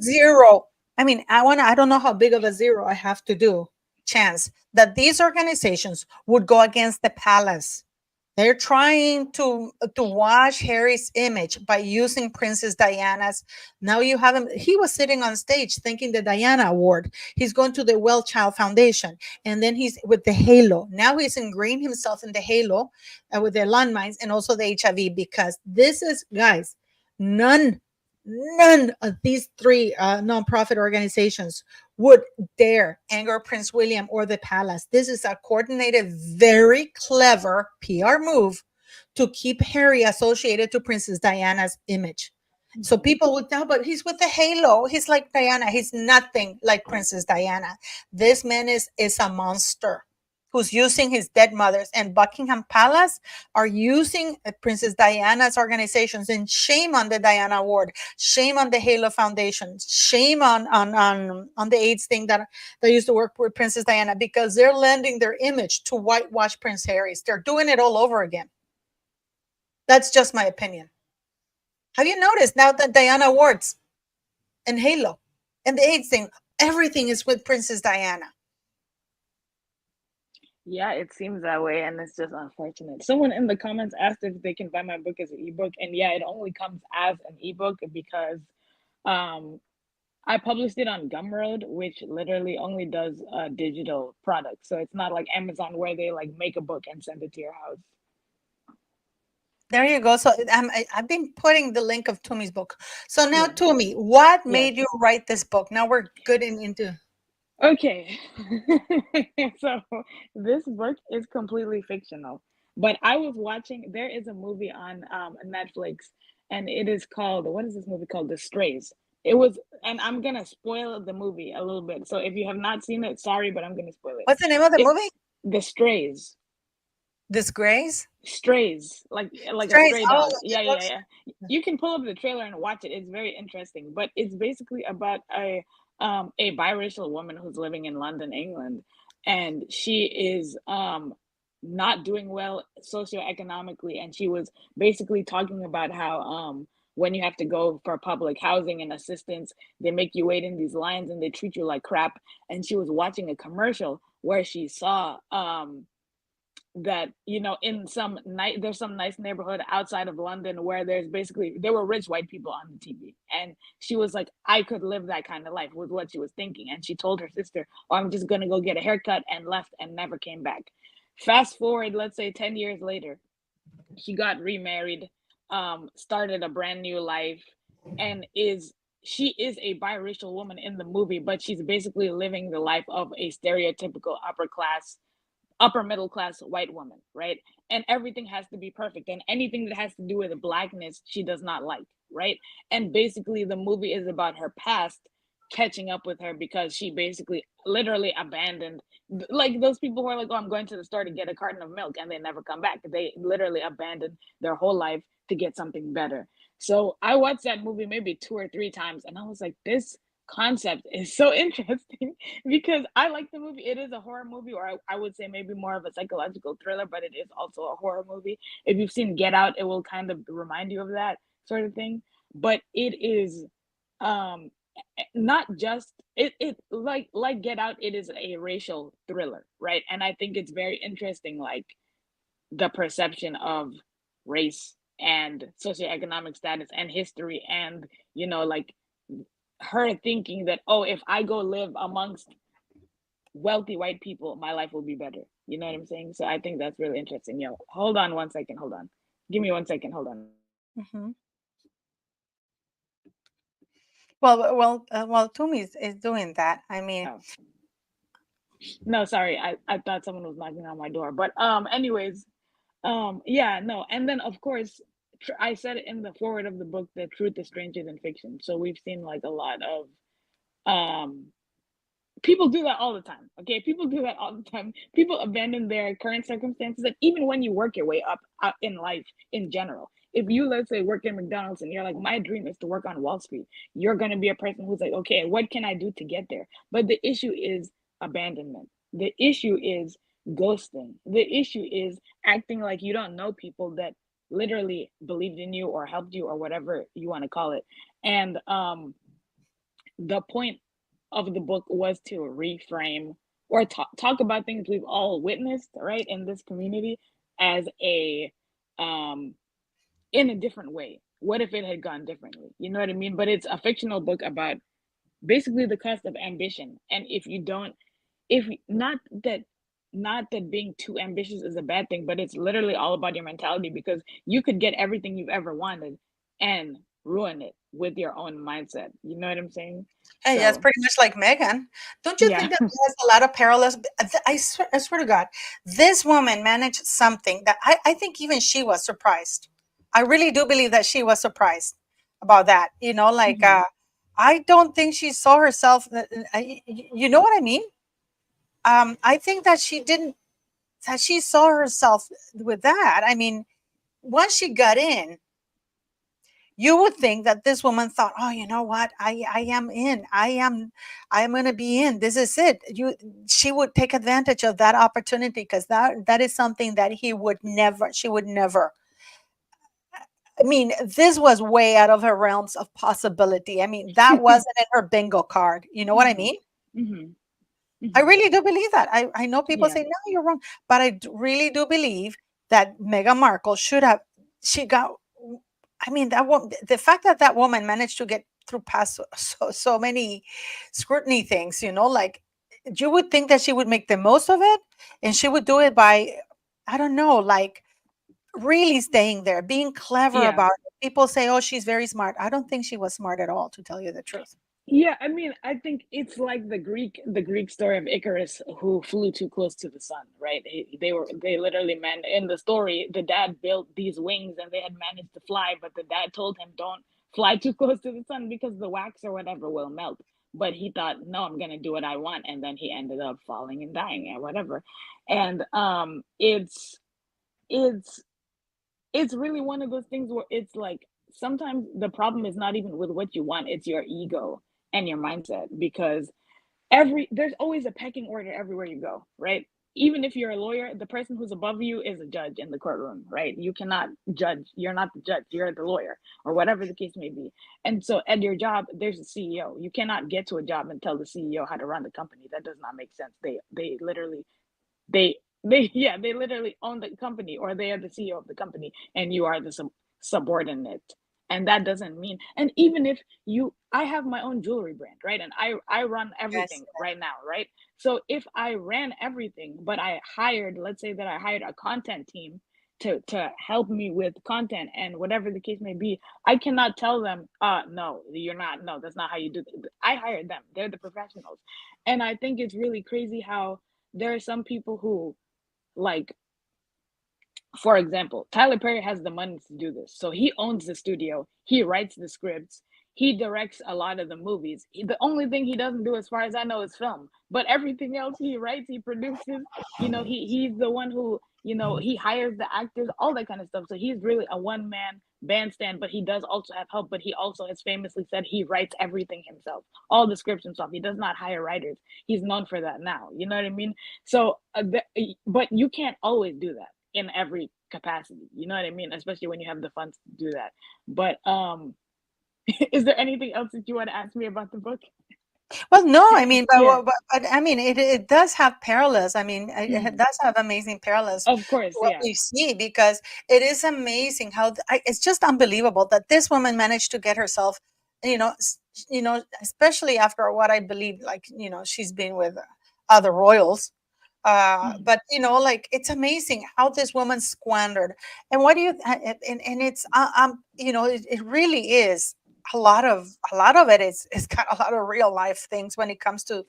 zero. I mean, I don't know how big of a zero I have to do chance that these organizations would go against the palace. They're trying to wash Harry's image by using Princess Diana's. Now you have him. He was sitting on stage thanking the Diana Award. He's going to the Well Child Foundation. And then he's with the Halo. Now he's ingrained himself in the Halo with the landmines and also the HIV, because this is, guys, none of these 3 nonprofit organizations would dare anger Prince William or the palace. This is a coordinated, very clever PR move to keep Harry associated to Princess Diana's image. So people would know, but he's with the Halo. He's like Diana. He's nothing like Princess Diana. This man is a monster who's using his dead mothers, and Buckingham Palace are using Princess Diana's organizations. And shame on the Diana Award, shame on the Halo Foundation, shame on the AIDS thing that used to work with Princess Diana, because they're lending their image to whitewash Prince Harry's. They're doing it all over again. That's just my opinion. Have you noticed now that Diana Awards and Halo and the AIDS thing, everything is with Princess Diana? Yeah, it seems that way, and it's just unfortunate. Someone in the comments asked if they can buy my book as an ebook, and yeah, it only comes as an ebook because I published it on Gumroad, which literally only does digital products. So it's not like Amazon where they like make a book and send it to your house. There you go. So I've been putting the link of Tumi's book. So now, Tumi, what made you write this book? Now we're good into. Okay. So this book is completely fictional, but I was watching, there is a movie on Netflix, and it is called, what is this movie called? The Strays. It was, and I'm gonna spoil the movie a little bit. So if you have not seen it, sorry, but I'm gonna spoil it. What's the name of the movie? The Strays. Disgrace? Strays, like a stray dog. Yeah. You can pull up the trailer and watch it. It's very interesting, but it's basically about a biracial woman who's living in London, England, and she is not doing well socioeconomically, and she was basically talking about how when you have to go for public housing and assistance, they make you wait in these lines and they treat you like crap. And she was watching a commercial where she saw that, you know, in some night there's some nice neighborhood outside of London where there's basically there were rich white people on the TV, and she was like, I could live that kind of life, was what she was thinking. And she told her sister, oh, I'm just gonna go get a haircut, and left and never came back. Fast forward, let's say 10 years later, she got remarried, started a brand new life, and she is a biracial woman in the movie, but she's basically living the life of a stereotypical upper middle class white woman, right? And everything has to be perfect, and anything that has to do with blackness she does not like, right? And basically the movie is about her past catching up with her, because she basically literally abandoned, like those people who are like, oh, I'm going to the store to get a carton of milk, and they never come back. They literally abandoned their whole life to get something better. So I watched that movie maybe 2 or 3 times, and I was like, this concept is so interesting, because I like the movie. It is a horror movie, or I would say maybe more of a psychological thriller, but it is also a horror movie. If you've seen Get Out, it will kind of remind you of that sort of thing. But it is um not just it like Get Out, it is a racial thriller, right? And I think it's very interesting, like the perception of race and socioeconomic status and history, and you know, like her thinking that, oh, if I go live amongst wealthy white people, my life will be better. You know what I'm saying? So I think that's really interesting. Yo, hold on 1 second. Hold on. Give me 1 second. Hold on. Hmm. Well, Toomey is doing that. I mean, Oh. No, sorry. I thought someone was knocking on my door. But anyways, yeah, no. And then of course, I said it in the forward of the book that truth is stranger than fiction. So we've seen like a lot of um people do that all the time. Okay, people do that all the time. People abandon their current circumstances, and even when you work your way up in life in general, if you, let's say, work in McDonald's and you're like, my dream is to work on Wall Street, you're going to be a person who's like, okay, what can I do to get there? But the issue is abandonment. The issue is ghosting. The issue is acting like you don't know people that literally believed in you or helped you or whatever you want to call it. And the point of the book was to reframe or talk about things we've all witnessed, right, in this community, as a in a different way. What if it had gone differently? You know what I mean? But it's a fictional book about basically the cost of ambition. And if you don't, if not that being too ambitious is a bad thing, but it's literally all about your mentality, because you could get everything you've ever wanted and ruin it with your own mindset. You know what I'm saying? hey, that's So pretty much like Megan. Don't you yeah. think that there's a lot of parallels? I swear to God, this woman managed something that I think even she was surprised. I really do believe that she was surprised about that. You know, like Mhm. I don't think she saw herself. You know what I mean? I think that she didn't. That she saw herself with that. I mean, once she got in, you would think that this woman thought, oh, you know what, I am in, I'm going to be in, this is it. She would take advantage of that opportunity, because that is something that she would never. I mean, this was way out of her realms of possibility. I mean, that wasn't in her bingo card, you know what I Mhm. mean? Mhm. I Mhm. really do believe that. I know people Yeah. say, no, you're wrong, but really do believe that Meghan Markle should have, she got, I mean, that woman, the fact that that woman managed to get through past so many scrutiny things, you know, like you would think that she would make the most of it, and she would do it by, I don't know, like really staying there, being clever Yeah. about it. People say, oh, she's very smart. I don't think she was smart at all, to tell you the truth. Yeah, I mean, I think it's like the Greek story of Icarus who flew too close to the sun, right? They literally man in the story, the dad built these wings and they had managed to fly, but the dad told him don't fly too close to the sun because the wax or whatever will melt. But he thought, no, I'm gonna do what I want, and then he ended up falling and dying or whatever. And it's it's really one of those things where it's like sometimes the problem is not even with what you want, it's your ego and your mindset, because there's always a pecking order everywhere you go, right? Even if you're a lawyer, the person who's above you is a judge in the courtroom, right? You cannot judge, you're not the judge, you're the lawyer, or whatever the case may be. And so at your job there's a CEO. You cannot get to a job and tell the CEO how to run the company. That does not make sense. They literally they They literally own the company, or they are the CEO of the company, and you are the subordinate. And that doesn't mean, and even if you, I have my own jewelry brand, right? And I run Yes. everything right now, right? So if I ran everything, but I hired, let's say that I hired a content team to help me with content and whatever the case may be, I cannot tell them, no, you're not, no, that's not how you do it. I hired them. They're the professionals. And I think it's really crazy how there are some people who, like, for example, Tyler Perry has the money to do this. So he owns the studio, he writes the scripts, he directs a lot of the movies. The only thing he doesn't do, as far as I know, is film. But everything else he writes, he produces, he's the one who, he hires the actors, all that kind of stuff. So he's really a one-man bandstand, but he does also have help. But he also has famously said he writes everything himself, all the scripts himself. He does not hire writers. He's known for that now. You know what I mean? So, but you can't always do that in every capacity. You know what I mean? Especially when you have the funds to do that. But is there anything else that you want to ask me about the book? Well, no, I mean, Yeah, but I mean, it does have parallels. I mean, it mhm. does have amazing parallels Of to course, what yeah. we see, because it is amazing how it's just unbelievable that this woman managed to get herself, especially after what I believe, like, she's been with other royals. Mhm. But like, it's amazing how this woman squandered. And what do you and it's it really is a lot of it is got a lot of real life things when it comes to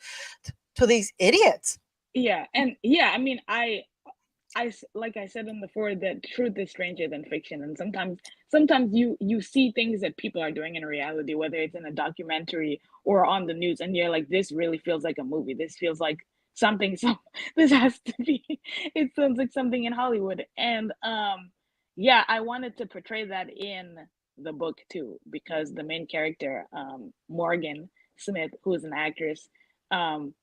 these idiots. Yeah, and yeah, I mean, like I said in the forward, that truth is stranger than fiction, and sometimes you see things that people are doing in reality, whether it's in a documentary or on the news, and you're like, this really feels like a movie. This feels like something. This has to be. It sounds like something in Hollywood, and yeah, I wanted to portray that in the book too, because the main character, Morgan Smith, who is an actress,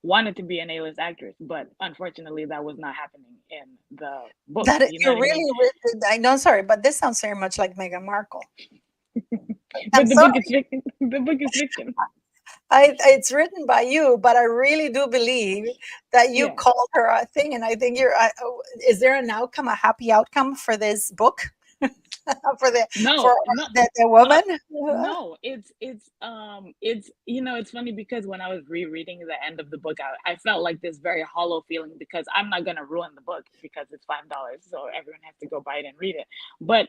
wanted to be an A-list actress, but unfortunately that was not happening in the book. That You know you what I mean? really, I know, sorry, but this sounds very much like Meghan Markle. I'm But the sorry. book is fiction. The book is fiction. It's written by you, but I really do believe that you Yeah. called her a thing, and I think is there an outcome, a happy outcome for this book, for the for No, no, the uh, woman? no. It's it's funny because when I was rereading the end of the book, I felt like this very hollow feeling, because I'm not gonna ruin the book because it's $5, so everyone has to go buy it and read it. But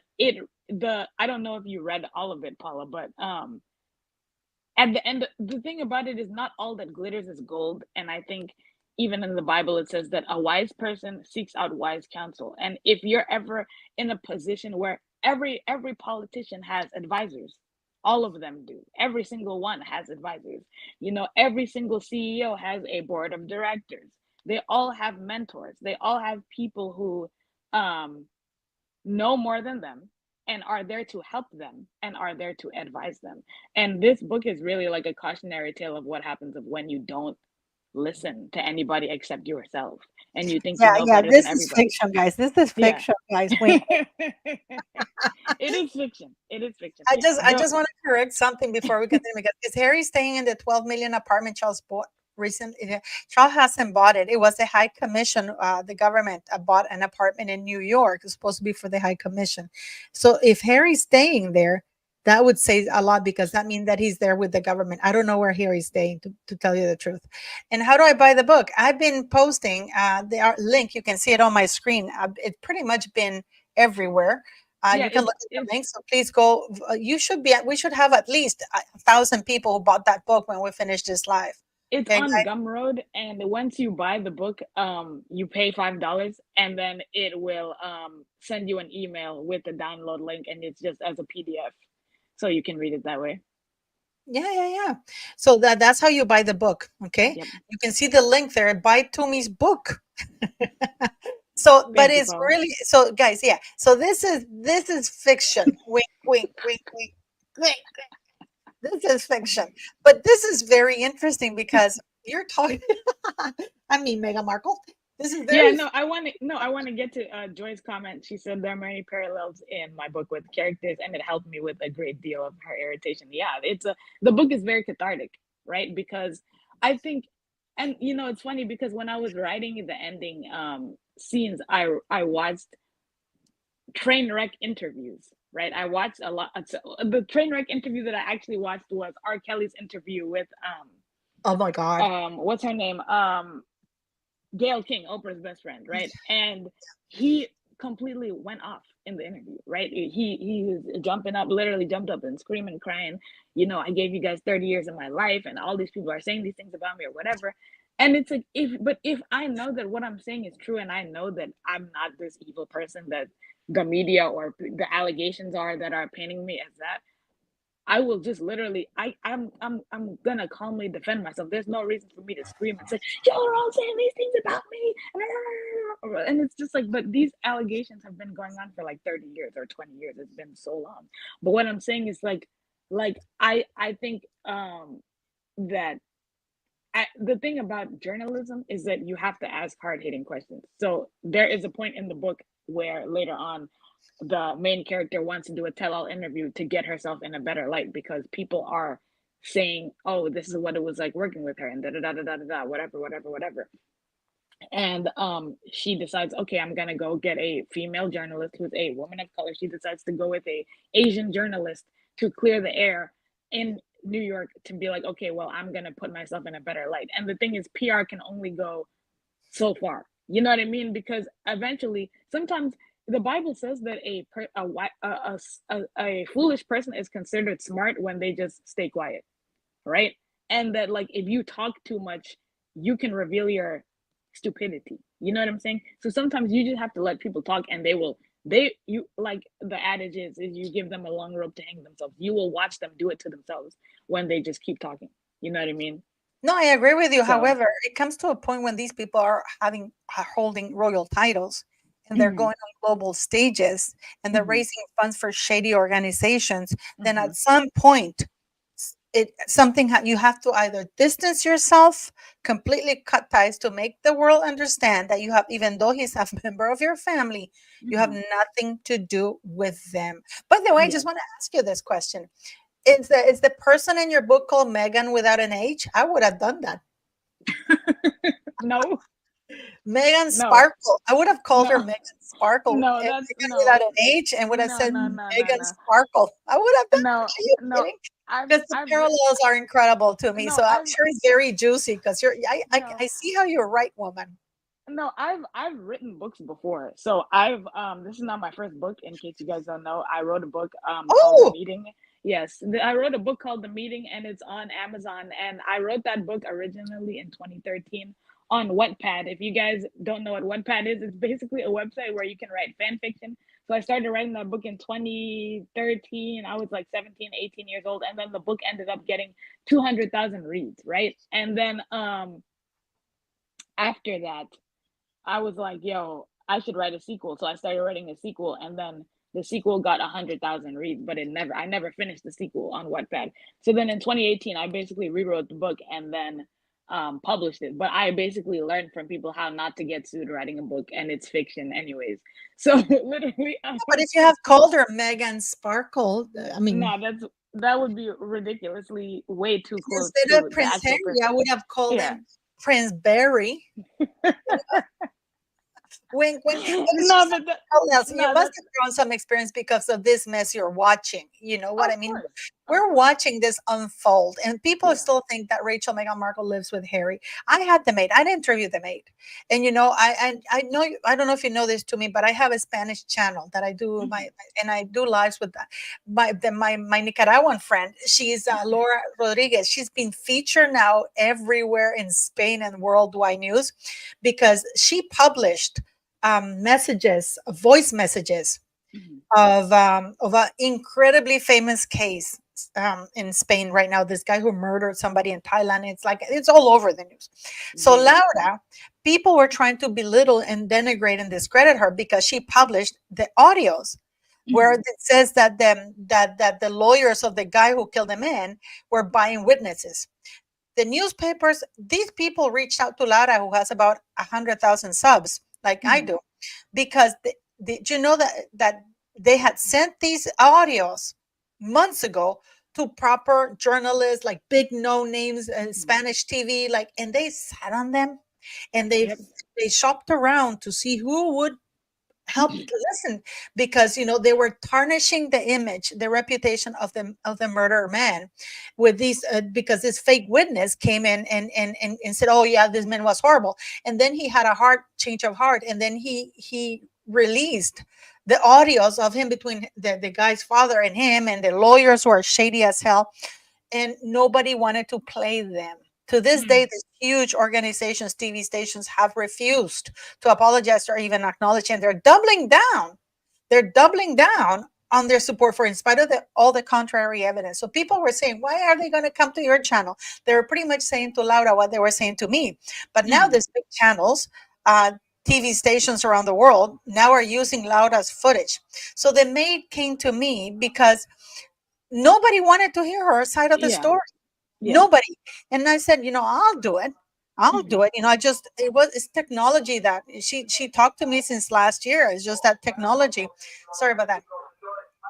I don't know if you read all of it, Paula, but at the end, the thing about it is, not all that glitters is gold. And I think even in the Bible it says that a wise person seeks out wise counsel. And if you're ever in a position where every politician has advisors, all of them do, every single one has advisors, every single CEO has a board of directors, they all have mentors, they all have people who um know more than them and are there to help them and are there to advise them. And this book is really like a cautionary tale of what happens of when you don't listen to anybody except yourself, and you think you Yeah, know yeah. better than This is everybody. fiction, guys. This is Yeah. fiction, guys. Wink. It is fiction. It is fiction. I The just want to correct something before we continue, because is Harry staying in the 12 million apartment Charles bought recently? Charles hasn't bought it. It was the High Commission. The government bought an apartment in New York. It's supposed to be for the High Commission. So if Harry's staying there, that would say a lot, because that means that he's there with the government. I don't know where Harry's staying, to tell you the truth. And how do I buy the book? I've been posting the link. You can see it on my screen. It's pretty much been everywhere. yeah, You can look at the it's link. So please go. You should be. We should have at least 1,000 people who bought that book when we finish this live. it's Okay, on guys. Gumroad, and once you buy the book, you pay $5, and then it will send you an email with the download link, and it's just as a PDF, so you can read it that way. Yeah, yeah, yeah. So that's how you buy the book. Okay, Yep. you can see the link there. Buy Tumi's book. So, but Thank you, it's Paula. really, so, guys. Yeah. So this is fiction. Wink, wink, wink, wink, wink. This is fiction, but this is very interesting because you're talking. I mean, Meghan Markle. This is Yeah, very. I want to get to Joy's comment. She said there are many parallels in my book with characters, and it helped me with a great deal of her irritation. Yeah, the book is very cathartic, right? Because I think, and it's funny because when I was writing the ending, scenes, I watched train wreck interviews, right? I watched a lot. The train wreck interview that I actually watched was R. Kelly's interview with Oh my God. what's her name? Gayle King, Oprah's best friend, right? And he completely went off in the interview, right? He was jumping up, literally jumped up and screaming, crying, I gave you guys 30 years of my life, and all these people are saying these things about me or whatever. And it's like, if I know that what I'm saying is true, and I know that I'm not this evil person that the media or the allegations are that are painting me as that, I will just literally, I'm gonna calmly defend myself. There's no reason for me to scream and say, "You're all saying these things about me," and it's just like, but these allegations have been going on for like 30 years or 20 years. It's been so long. But what I'm saying is like I think that the thing about journalism is that you have to ask hard-hitting questions. So there is a point in the book where later on the main character wants to do a tell-all interview to get herself in a better light because people are saying, "Oh, this is what it was like working with her," and da da da da da da, whatever. And she decides, okay, I'm gonna go get a female journalist who's a woman of color. She decides to go with a Asian journalist to clear the air in New York to be like, okay, well, I'm gonna put myself in a better light. And the thing is, PR can only go so far. You know what I mean? Because eventually, sometimes the Bible says that a foolish person is considered smart when they just stay quiet, right? And that like if you talk too much, you can reveal your stupidity. You know what I'm saying? So sometimes you just have to let people talk, and you like the adage is you give them a long rope to hang themselves. You will watch them do it to themselves when they just keep talking. You know what I mean? No, I agree with you. So, However, it comes to a point when these people are holding royal titles and they're going on global stages and they're raising funds for shady organizations. Then at some point, you have to either distance yourself, completely cut ties to make the world understand that you have, even though he's a member of your family, you have nothing to do with them. By the way, I just want to ask you this question. Is the person in your book called Megan without an H? I would have done that. No. Megan No. Sparkle. I would have called her Megan Sparkle. No, that's Megan without an H, and would have said Megan Sparkle. I would have done that. Are you kidding? Because the parallels are incredible to me. So I'm sure it's very juicy because I see how you're right, woman. No, I've written books before. So I've this is not my first book, in case you guys don't know. I wrote a book called The Meeting. Yes, I wrote a book called The Meeting, and it's on Amazon. And I wrote that book originally in 2013 on Wattpad. If you guys don't know what Wattpad is, it's basically a website where you can write fan fiction. So I started writing that book in 2013. I was like 17, 18 years old, and then the book ended up getting 200,000 reads, right? And then after that, I was like, yo, I should write a sequel. So I started writing a sequel, and then the sequel got 100,000 reads, but I never finished the sequel on Wattpad. So then in 2018, I basically rewrote the book and then published it. But I basically learned from people how not to get sued writing a book, and it's fiction anyways. So literally. But if you have called her Megan Sparkle, I mean, no, that would be ridiculously way too close. Instead of Prince Henry, I would have called him Prince Barry. Wink, wink. You must have grown some experience because of this mess you're watching. You know what I mean? We're watching this unfold, and people still think that Rachel Meghan Markle lives with Harry. I had the maid. I interviewed the maid, and I know I don't know if you know this to me, but I have a Spanish channel that I do and I do lives with my Nicaraguan friend. She's Laura Rodriguez. She's been featured now everywhere in Spain and worldwide news because she published voice messages of an incredibly famous case in Spain right now. This guy who murdered somebody in Thailand. It's all over the news. So Laura, people were trying to belittle and denigrate and discredit her because she published the audios where it says that the lawyers of the guy who killed the man were buying witnesses. The newspapers, these people reached out to Laura, who has about 100,000 subs, like I do, because you know that they had sent these audios months ago to proper journalists, like big no names and Spanish TV, and they sat on them and they Yep. they shopped around to see who would help to listen, because they were tarnishing the image, the reputation of the murderer man with these because this fake witness came in and said, oh yeah, this man was horrible, and then he had a change of heart, and then he released the audios of him between the guy's father and him, and the lawyers were shady as hell, and nobody wanted to play them. To this day, these huge organizations, TV stations, have refused to apologize or even acknowledge, and they're doubling down. They're doubling down on their support for, in spite of all the contrary evidence. So people were saying, why are they going to come to your channel? They were pretty much saying to Laura what they were saying to me. But now these big channels, TV stations around the world, now are using Laura's footage. So the maid came to me because nobody wanted to hear her side of the Yeah. story. Yeah. Nobody. And I said, I'll do it. I'll do it. It's technology that she talked to me since last year. It's just that technology. Sorry about that.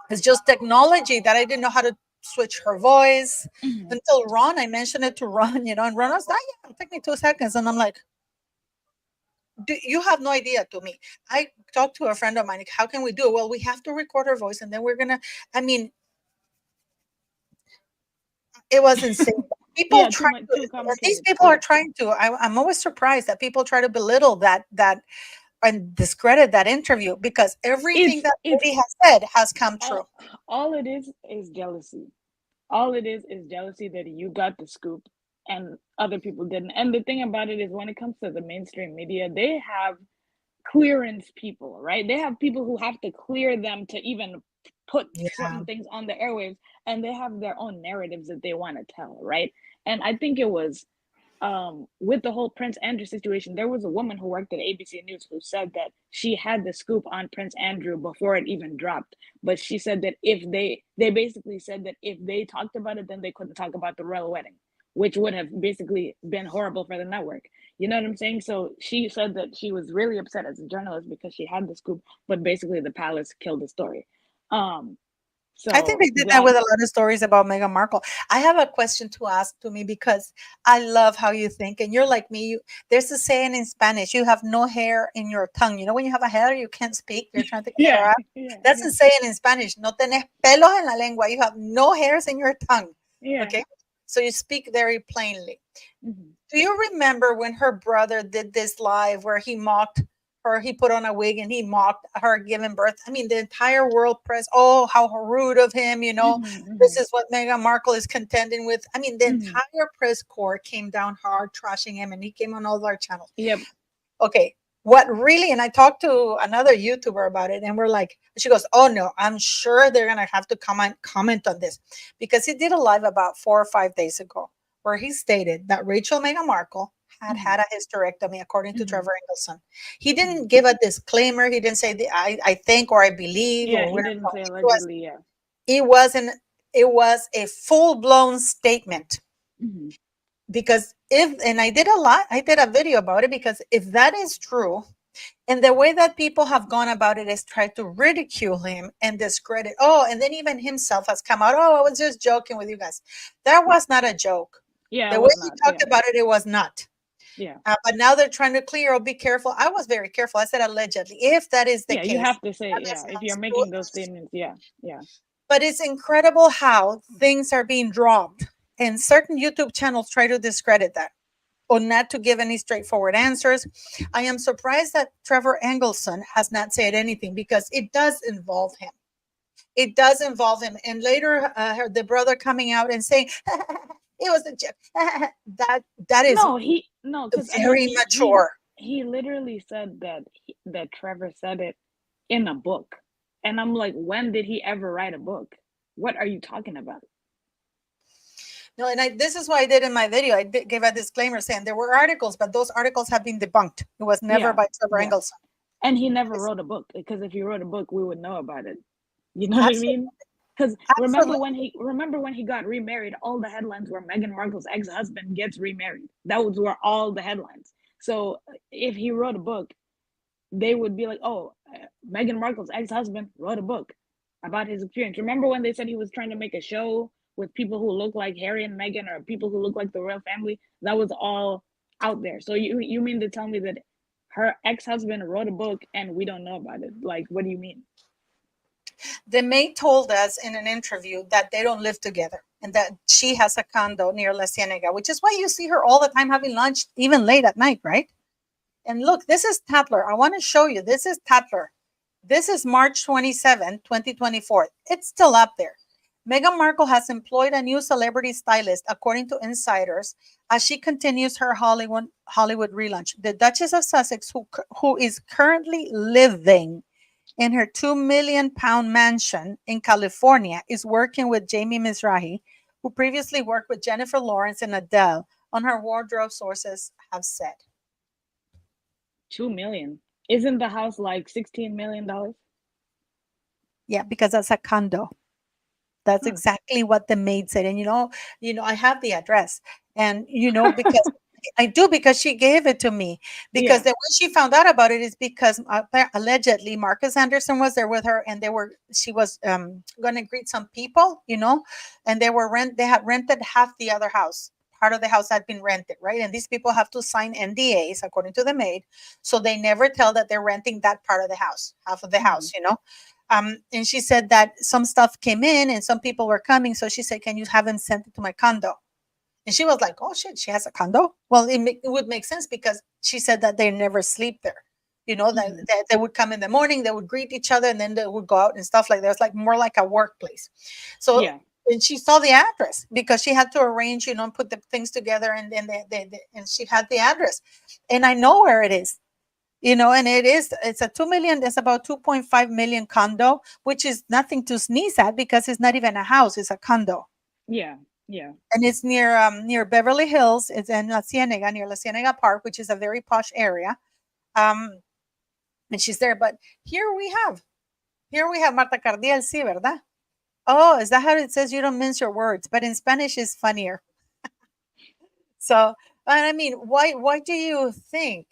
It's just technology that I didn't know how to switch her voice until Ron. I mentioned it to Ron, and Ron was like, yeah, it'll take me 2 seconds. And I'm like, you have no idea to me. I talked to a friend of mine, like, how can we do it? Well, we have to record her voice, and then we're gonna, it was insane. People Yeah, try too these complicated. people are trying to. I'm always surprised that people try to belittle that and discredit that interview, because everything that It's lady has said has come true. all it is jealousy. All it is jealousy that you got the scoop and other people didn't. And the thing about it is, when it comes to the mainstream media, they have clearance people, right? They have people who have to clear them to even put Yeah. certain things on the airwaves, and they have their own narratives that they want to tell, right? And I think it was with the whole Prince Andrew situation, there was a woman who worked at ABC News who said that she had the scoop on Prince Andrew before it even dropped. But she said that if they basically said that if they talked about it, then they couldn't talk about the royal wedding, which would have basically been horrible for the network. You know what I'm saying? So she said that she was really upset as a journalist because she had the scoop, but basically the palace killed the story. I think they did that with a lot of stories about Meghan Markle. I have a question to ask to me, because I love how you think, and you're like me. There's a saying in Spanish: you have no hair in your tongue. When you have a hair, you can't speak. You're trying to get hair out. That's a saying in Spanish. No tenés pelos en la lengua. You have no hairs in your tongue. Yeah. Okay, so you speak very plainly. Mm-hmm. Do you remember when her brother did this live where he mocked her? He put on a wig and he mocked her giving birth. I mean, the entire world press, oh, how rude of him, this is what Meghan Markle is contending with. I mean, the entire press corps came down hard, trashing him, and he came on all our channels. Yep. Okay, what really, and I talked to another YouTuber about it, and we're like, she goes, oh no, I'm sure they're going to have to comment on this, because he did a live about 4 or 5 days ago where he stated that Meghan Markle had a hysterectomy, according to Trevor Engelson. He didn't give a disclaimer. He didn't say I think or I believe. Yeah, or he didn't say allegedly. It was a full-blown statement. Because I did a video about it, because if that is true, and the way that people have gone about it is try to ridicule him and discredit. Oh, and then even himself has come out. Oh, I was just joking with you guys. That was not a joke. Yeah, the way he talked about it, it was not. Yeah. But now they're trying to clear. Oh, be careful. I was very careful. I said allegedly. If that is the case, you have to say if you're making those statements. Yeah. But it's incredible how things are being dropped, and certain YouTube channels try to discredit that, or not to give any straightforward answers. I am surprised that Trevor Engelson has not said anything, because it does involve him. It does involve him. And later, the brother coming out and saying, it was a joke. that is very mature. He literally said that Trevor said it in a book. And I'm like, when did he ever write a book? What are you talking about? No, and this is why I did in my video. I gave a disclaimer saying there were articles, but those articles have been debunked. It was never by Trevor Engelson. And he never wrote a book, because if he wrote a book, we would know about it. You know what I mean? Because remember when he got remarried, all the headlines were Meghan Markle's ex-husband gets remarried. Those were all the headlines. So if he wrote a book, they would be like, oh, Meghan Markle's ex-husband wrote a book about his experience. Remember when they said he was trying to make a show with people who look like Harry and Meghan, or people who look like the royal family? That was all out there. So you mean to tell me that her ex-husband wrote a book and we don't know about it? Like, what do you mean? The maid told us in an interview that they don't live together and that she has a condo near La Cienega, which is why you see her all the time having lunch, even late at night, right? And look, this is Tatler. I want to show you. This is Tatler. This is March 27, 2024. It's still up there. Meghan Markle has employed a new celebrity stylist, according to insiders, as she continues her Hollywood relaunch. The Duchess of Sussex, who is currently living in her £2 million mansion in California, is working with Jamie Mizrahi, who previously worked with Jennifer Lawrence and Adele, on her wardrobe, sources have said. 2 million. Isn't the house like $16 million? Yeah, because that's a condo. That's exactly what the maid said. And I have the address. And because I do, because she gave it to me. Because the way she found out about it is because allegedly Marcus Anderson was there with her, and she was going to greet some people, and they had rented half the other house. Part of the house had been rented, right? And these people have to sign NDAs, according to the maid, so they never tell that they're renting that part of the house, half of the house, and she said that some stuff came in and some people were coming. So she said, can you have them sent it to my condo? And she was like, oh shit, she has a condo? Well, it would make sense, because she said that they never sleep there. That they would come in the morning, they would greet each other, and then they would go out and stuff like that. It's like more like a workplace. So and she saw the address because she had to arrange, put the things together, and then and she had the address. And I know where it is. And it's a 2 million, it's about 2.5 million condo, which is nothing to sneeze at, because it's not even a house, it's a condo. Yeah. And it's near Beverly Hills. It's in La Cienega, near La Cienega Park, which is a very posh area. And she's there. But here we have Marta Cardiel, sí, ¿verdad? Oh, is that how it says you don't mince your words? But in Spanish is funnier. So, and I mean, why do you think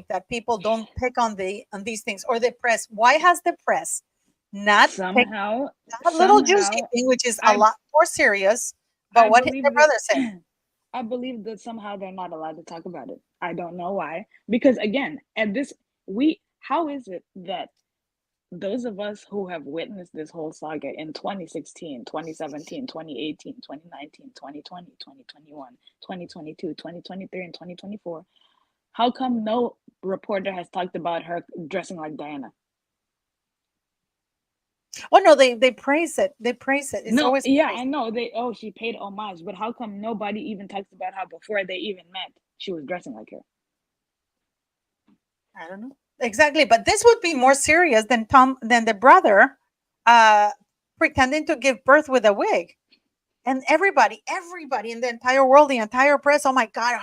that people don't pick on these things, or the press? Why has the press not somehow that little juicy thing, which is a lot more serious? But what did the brother say? I believe that somehow they're not allowed to talk about it. I don't know why. Because again, how is it that those of us who have witnessed this whole saga in 2016, 2017, 2018, 2019, 2020, 2021, 2022, 2023, and 2024, how come no reporter has talked about her dressing like Diana? Oh no, they praise it. They praise it. It's always praised. I know she paid homage, but how come nobody even talks about how before they even met she was dressing like her? I don't know. Exactly, but this would be more serious than the brother pretending to give birth with a wig, and everybody in the entire world, the entire press, oh my God!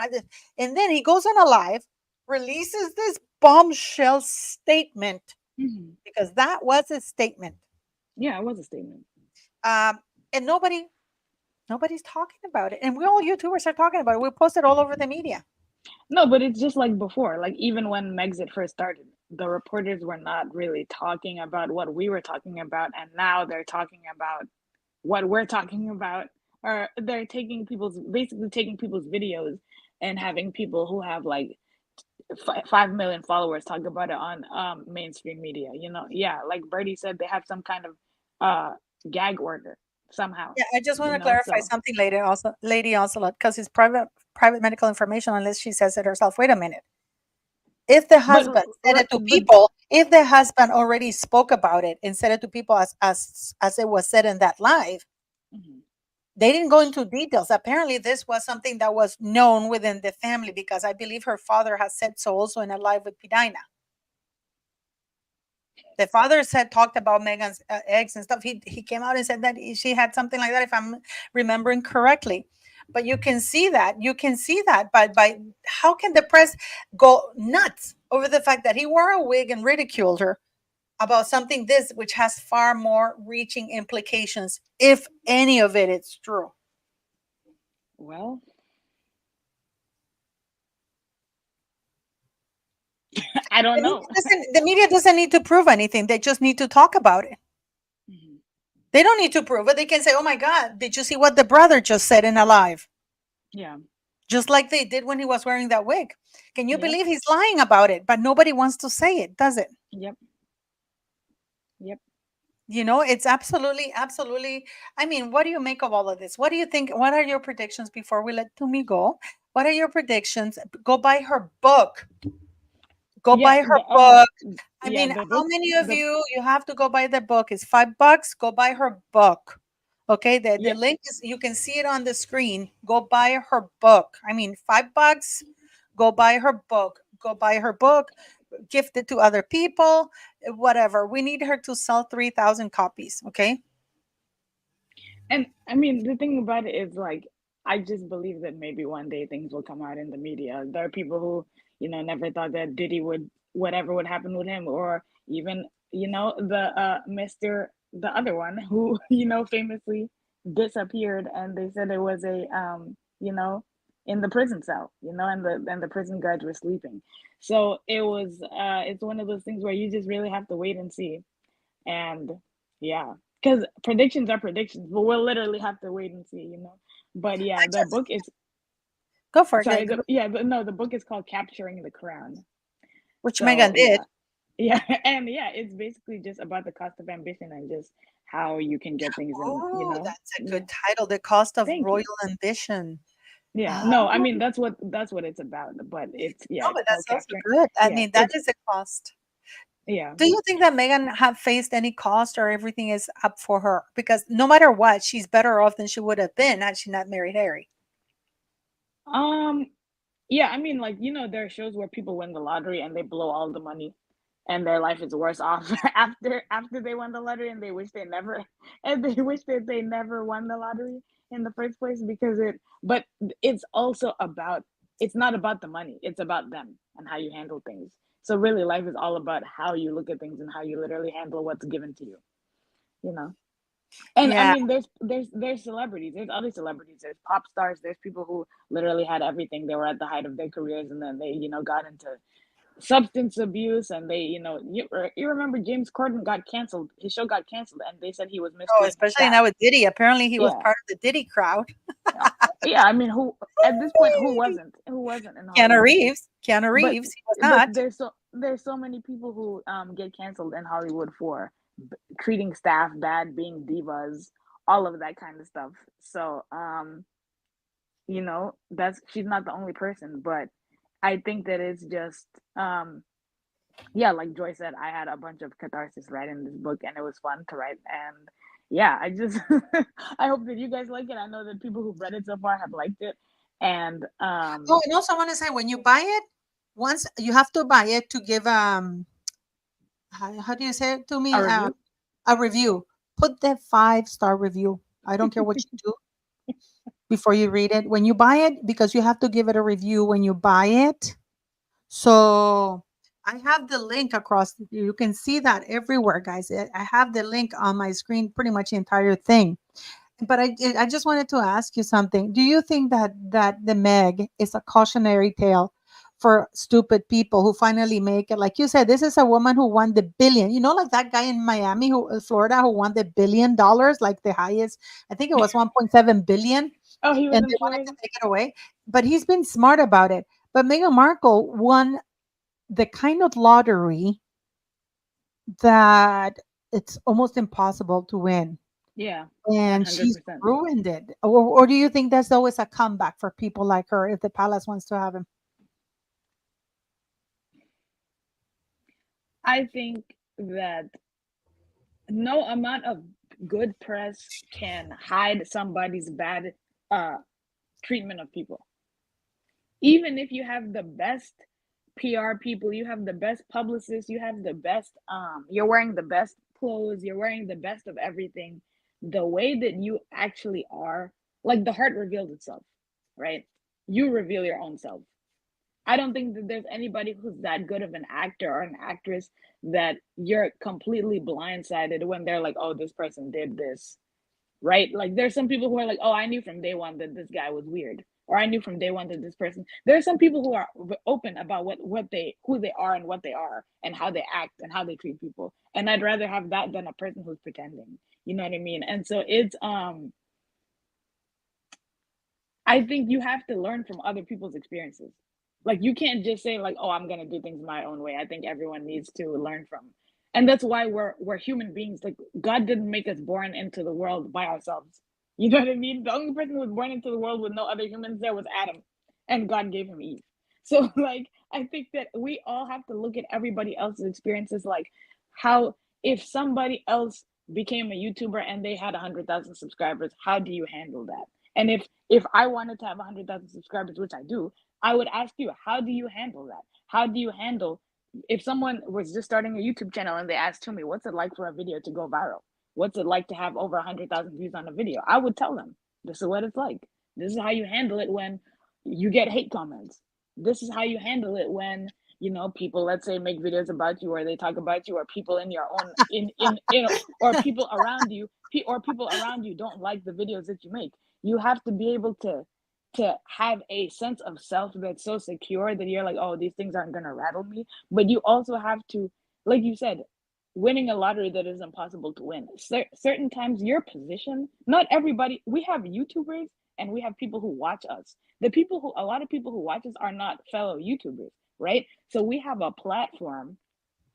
And then he goes on a live, releases this bombshell statement, because that was a statement. Yeah, it was a statement. And nobody's talking about it, and we all YouTubers are talking about it. We post it all over the media. No, but it's just like before. Like even when Megxit first started, the reporters were not really talking about what we were talking about, and now they're talking about what we're talking about, or they're basically taking people's videos and having people who have like 5 million followers talk about it on mainstream media. Like Bertie said, they have some kind of gag order somehow. Yeah, I just want to clarify something later, also, Lady Ocelot, because it's private medical information unless she says it herself. Wait a minute. If the husband said it to people, if the husband already spoke about it and said it to people as it was said in that live, they didn't go into details. Apparently, this was something that was known within the family, because I believe her father has said so also in a live with Pidina. The father talked about Meghan's eggs and stuff. He came out and said that she had something like that, if I'm remembering correctly. But you can see that. By how can the press go nuts over the fact that he wore a wig and ridiculed her about something which has far more reaching implications, if any of it is true? Well, I don't know. The media doesn't need to prove anything. They just need to talk about it. They don't need to prove it. They can say, oh my God, did you see what the brother just said in a live? Yeah. just like they did when he was wearing that wig. Can you Yep. believe he's lying about it? But nobody wants to say it, does it? Yep. Yep. It's absolutely, absolutely. I mean, what do you make of all of this? What do you think? What are your predictions before we let Tumi go? What are your predictions? Go buy her book. Go Yeah. buy her The book. I yeah, mean, the how book, many of the you have to go buy the book? It's $5. Go buy her book. Okay, the yeah, link is, you can see it on the screen. Go buy her book. I mean, $5. Go buy her book. Go buy her book. Gift it to other people. Whatever. We need her to sell 3,000 copies. Okay. and I mean the thing about it is like I just believe that maybe one day things will come out in the media. There are people who, never thought that Diddy would whatever would happen with him, or even, the Mr. the other one who, famously disappeared, and they said it was in the prison cell, and the prison guards were sleeping. So it's one of those things where you just really have to wait and see. And yeah, because predictions are predictions, but we'll literally have to wait and see. But yeah, I the just book is go for it. sorry. No, the book is called Capturing the Crown. Which So Megan did. yeah, and yeah, it's basically just about the cost of ambition and just how you can get things in. Oh, that's a Yeah. good title. The Cost of Thank Royal you. Ambition. Yeah, Oh, no, I mean that's what it's about. But no, it's but called that's also Capturing. good. I Yeah, mean, that it's is a cost. yeah. Do you think that Megan have faced any cost or everything is up for her? Because no matter what, she's better off than she would have been had she not married Harry. Um, Yeah, I mean, like, there are shows where people win the lottery and they blow all the money, and their life is worse off after they won the lottery, and they wish they never and they wish that they never won the lottery in the first place, because but it's also about it's not about the money, it's about them and how you handle things. So really life is all about how you look at things and how you literally handle what's given to you, you know. And I Yeah. mean, there's celebrities, there's other celebrities, there's pop stars, there's people who literally had everything. They were at the height of their careers, and then they, got into substance abuse, and they, you remember James Corden got canceled. His show got canceled, and they said he was Oh, mistreating his especially staff. now with Diddy. Apparently, he was Yeah, part of the Diddy crowd. yeah, yeah. I mean, who at this point who wasn't? Who wasn't in Keanu Hollywood? Reeves. Keanu But Reeves. He was but not. there's so many people who get canceled in Hollywood for treating staff bad, being divas, all of that kind of stuff. So that's she's not the only person, but I think that it's just yeah, like Joy said, I had a bunch of catharsis writing this book, and it was fun to write. And yeah, I just I hope that you guys like it. I know that people who've read it so far have liked it. And Oh, and also I want to say when you buy it, once you have to buy it to give how do you say it to a me? review. A review. Put the 5-star review. I don't care what you do before you read it. When you buy it, because you have to give it a review when you buy it. So I have the link across. You can see that everywhere, guys. I have the link on my screen, pretty much the entire thing. But I just wanted to ask you something. Do you think that the Meg is a cautionary tale for stupid people who finally make it? Like you said, this is a woman who won the billion. Like that guy in Miami, Florida, who won the $1 billion, like the highest. I think it was 1.7 billion, Oh, he was and in they wanted to Florida. take it away. But he's been smart about it. But Meghan Markle won the kind of lottery that it's almost impossible to win, Yeah, and she's 100%. ruined it. Or do you think there's always a comeback for people like her if the palace wants to have him? I think that no amount of good press can hide somebody's bad uh treatment of people. Even if you have the best PR people, you have the best publicists, you have the best you're wearing the best clothes, you're wearing the best of everything, the way that you actually are, like the heart reveals itself, right? You reveal your own self. I don't think that there's anybody who's that good of an actor or an actress that you're completely blindsided when they're like, oh, this person did this, right? Like there's some people who are like, oh, I knew from day one that this guy was weird, or I knew from day one that this person. There are some people who are open about who they are and what they are and how they act and how they treat people. And I'd rather have that than a person who's pretending. You know what I mean? And so it's I think you have to learn from other people's experiences. Like you can't just say like, "Oh, I'm gonna do things my own way." I think everyone needs to learn from, and that's why we're human beings. Like God didn't make us born into the world by ourselves. You know what I mean? The only person who was born into the world with no other humans there was Adam, and God gave him Eve. So like, I think that we all have to look at everybody else's experiences. Like, how if somebody else became a YouTuber and they had 100,000 subscribers, how do you handle that? And if I wanted to have 100,000 subscribers, which I do, I would ask you, how do you handle that? How do you handle if someone was just starting a YouTube channel and they asked me, what's it like for a video to go viral? What's it like to have over 100,000 views on a video? I would tell them, this is what it's like. This is how you handle it when you get hate comments. This is how you handle it when people, let's say, make videos about you or they talk about you, or people in your own or people around you don't like the videos that you make. You have to be able to have a sense of self that's so secure that you're like, oh, these things aren't going to rattle me. But you also have to, like you said, winning a lottery that is impossible to win. Certain times your position, not everybody, we have YouTubers and we have people who watch us. A lot of people who watch us are not fellow YouTubers, right? So we have a platform.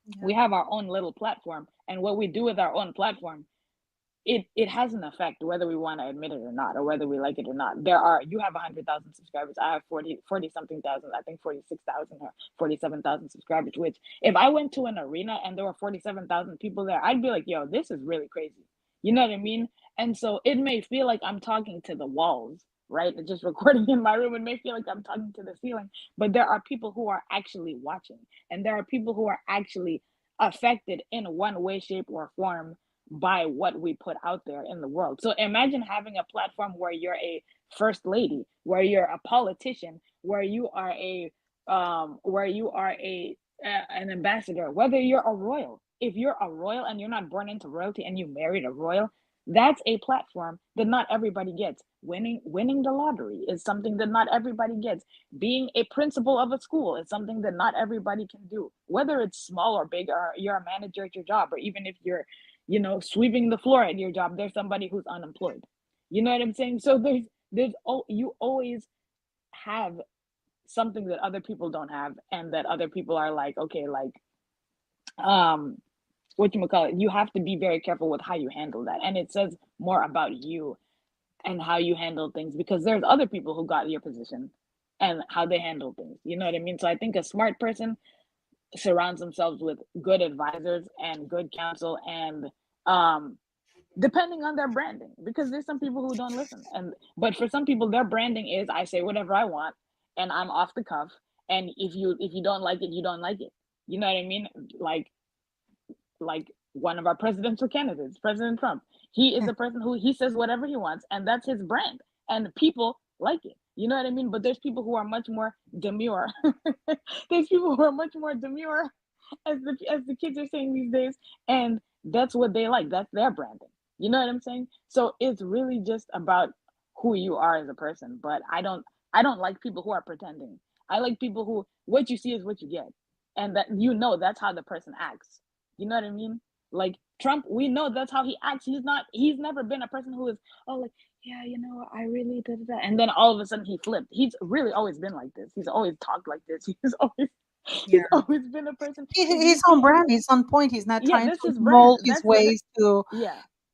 Yeah. We have our own little platform, and what we do with our own platform, it has an effect whether we want to admit it or not, or whether we like it or not. You have 100,000 subscribers. I have 40 something thousand, I think 46,000 or 47,000 subscribers, which if I went to an arena and there were 47,000 people there, I'd be like, yo, this is really crazy. You know what I mean? And so it may feel like I'm talking to the walls, right? Just recording in my room, it may feel like I'm talking to the ceiling, but there are people who are actually watching, and there are people who are actually affected in one way, shape, or form by what we put out there in the world. So imagine having a platform where you're a first lady, where you're a politician, where you are an ambassador, whether you're a royal. If you're a royal and you're not born into royalty and you married a royal, that's a platform that not everybody gets. Winning the lottery is something that not everybody gets. Being a principal of a school is something that not everybody can do. Whether it's small or big, or you're a manager at your job, or even if you're sweeping the floor at your job, there's somebody who's unemployed. You know what I'm saying? So you always have something that other people don't have, and that other people are like, okay, like, you have to be very careful with how you handle that. And it says more about you and how you handle things, because there's other people who got your position and how they handle things. You know what I mean? So I think a smart person surrounds themselves with good advisors and good counsel, and depending on their branding, because there's some people who don't listen, but for some people their branding is, I say whatever I want and I'm off the cuff, and if you don't like it, you don't like it. You know what I mean? Like one of our presidential candidates, President Trump, he is a person who he says whatever he wants, and that's his brand, and people like it. You know what I mean? But there's people who are much more demure. There's people who are much more demure, as the kids are saying these days, and that's what they like. That's their branding. You know what I'm saying? So it's really just about who you are as a person. But I don't like people who are pretending. I like people who, what you see is what you get, and that that's how the person acts. You know what I mean? Like Trump, we know that's how he acts. He's never been a person who is, oh, like, yeah, I really did that. And then all of a sudden he flipped. He's really always been like this. He's always talked like this. He's always been a person. He's on brand. He's on point. He's not trying to mold his ways to.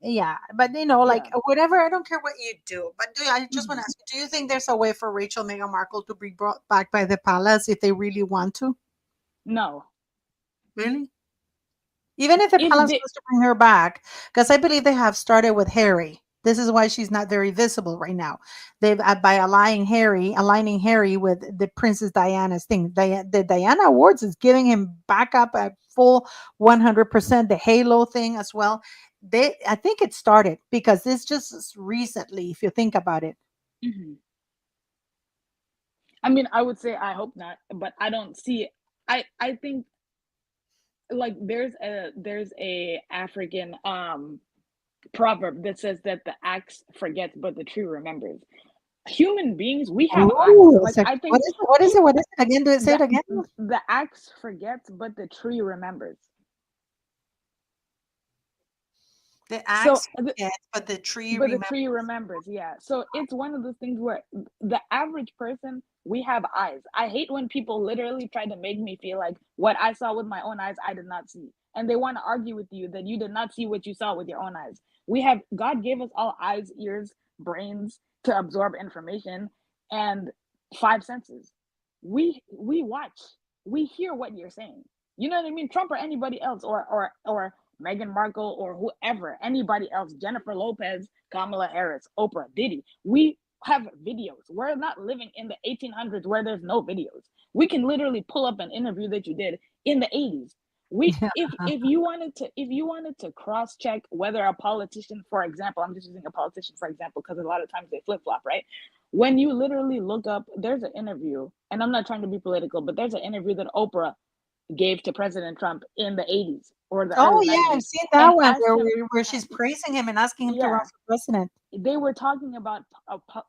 Yeah. But like whatever, I don't care what you do. But I just want to ask you, do you think there's a way for Rachel Meghan Markle to be brought back by the palace if they really want to? No. Really? Even if the palace wants to bring her back, because I believe they have started with Harry. This is why she's not very visible right now. They've by aligning Harry with the Princess Diana's thing. The Diana Awards is giving him back up at full 100%. The Halo thing as well. I think it started because this just recently, if you think about it. Mm-hmm. I mean, I would say I hope not, but I don't see it. I think like there's a African proverb that says that the axe forgets but the tree remembers. Human beings, we have axes. Like, I think what is it again? Say it again. The axe forgets but the tree remembers. The So axe forgets, but the tree but the remembers. tree remembers, yeah. So it's one of those things where the average person, we have eyes. I hate when people literally try to make me feel like what I saw with my own eyes, I did not see. And they want to argue with you that you did not see what you saw with your own eyes. God gave us all eyes, ears, brains to absorb information and five senses. We watch, we hear what you're saying. You know what I mean? Trump or anybody else, or Meghan Markle or whoever, anybody else, Jennifer Lopez, Kamala Harris, Oprah, Diddy. We have videos. We're not living in the 1800s where there's no videos. We can literally pull up an interview that you did in the 80s. We if you wanted to cross check whether a politician, for example, I'm just using a politician for example because a lot of times they flip flop, right? When you literally look up, there's an interview, and I'm not trying to be political, but there's an interview that Oprah gave to President Trump in the 80s or the Oh early yeah, I've 90s seen that and one asked him, where she's praising him and asking him to run yeah, for president. they were talking about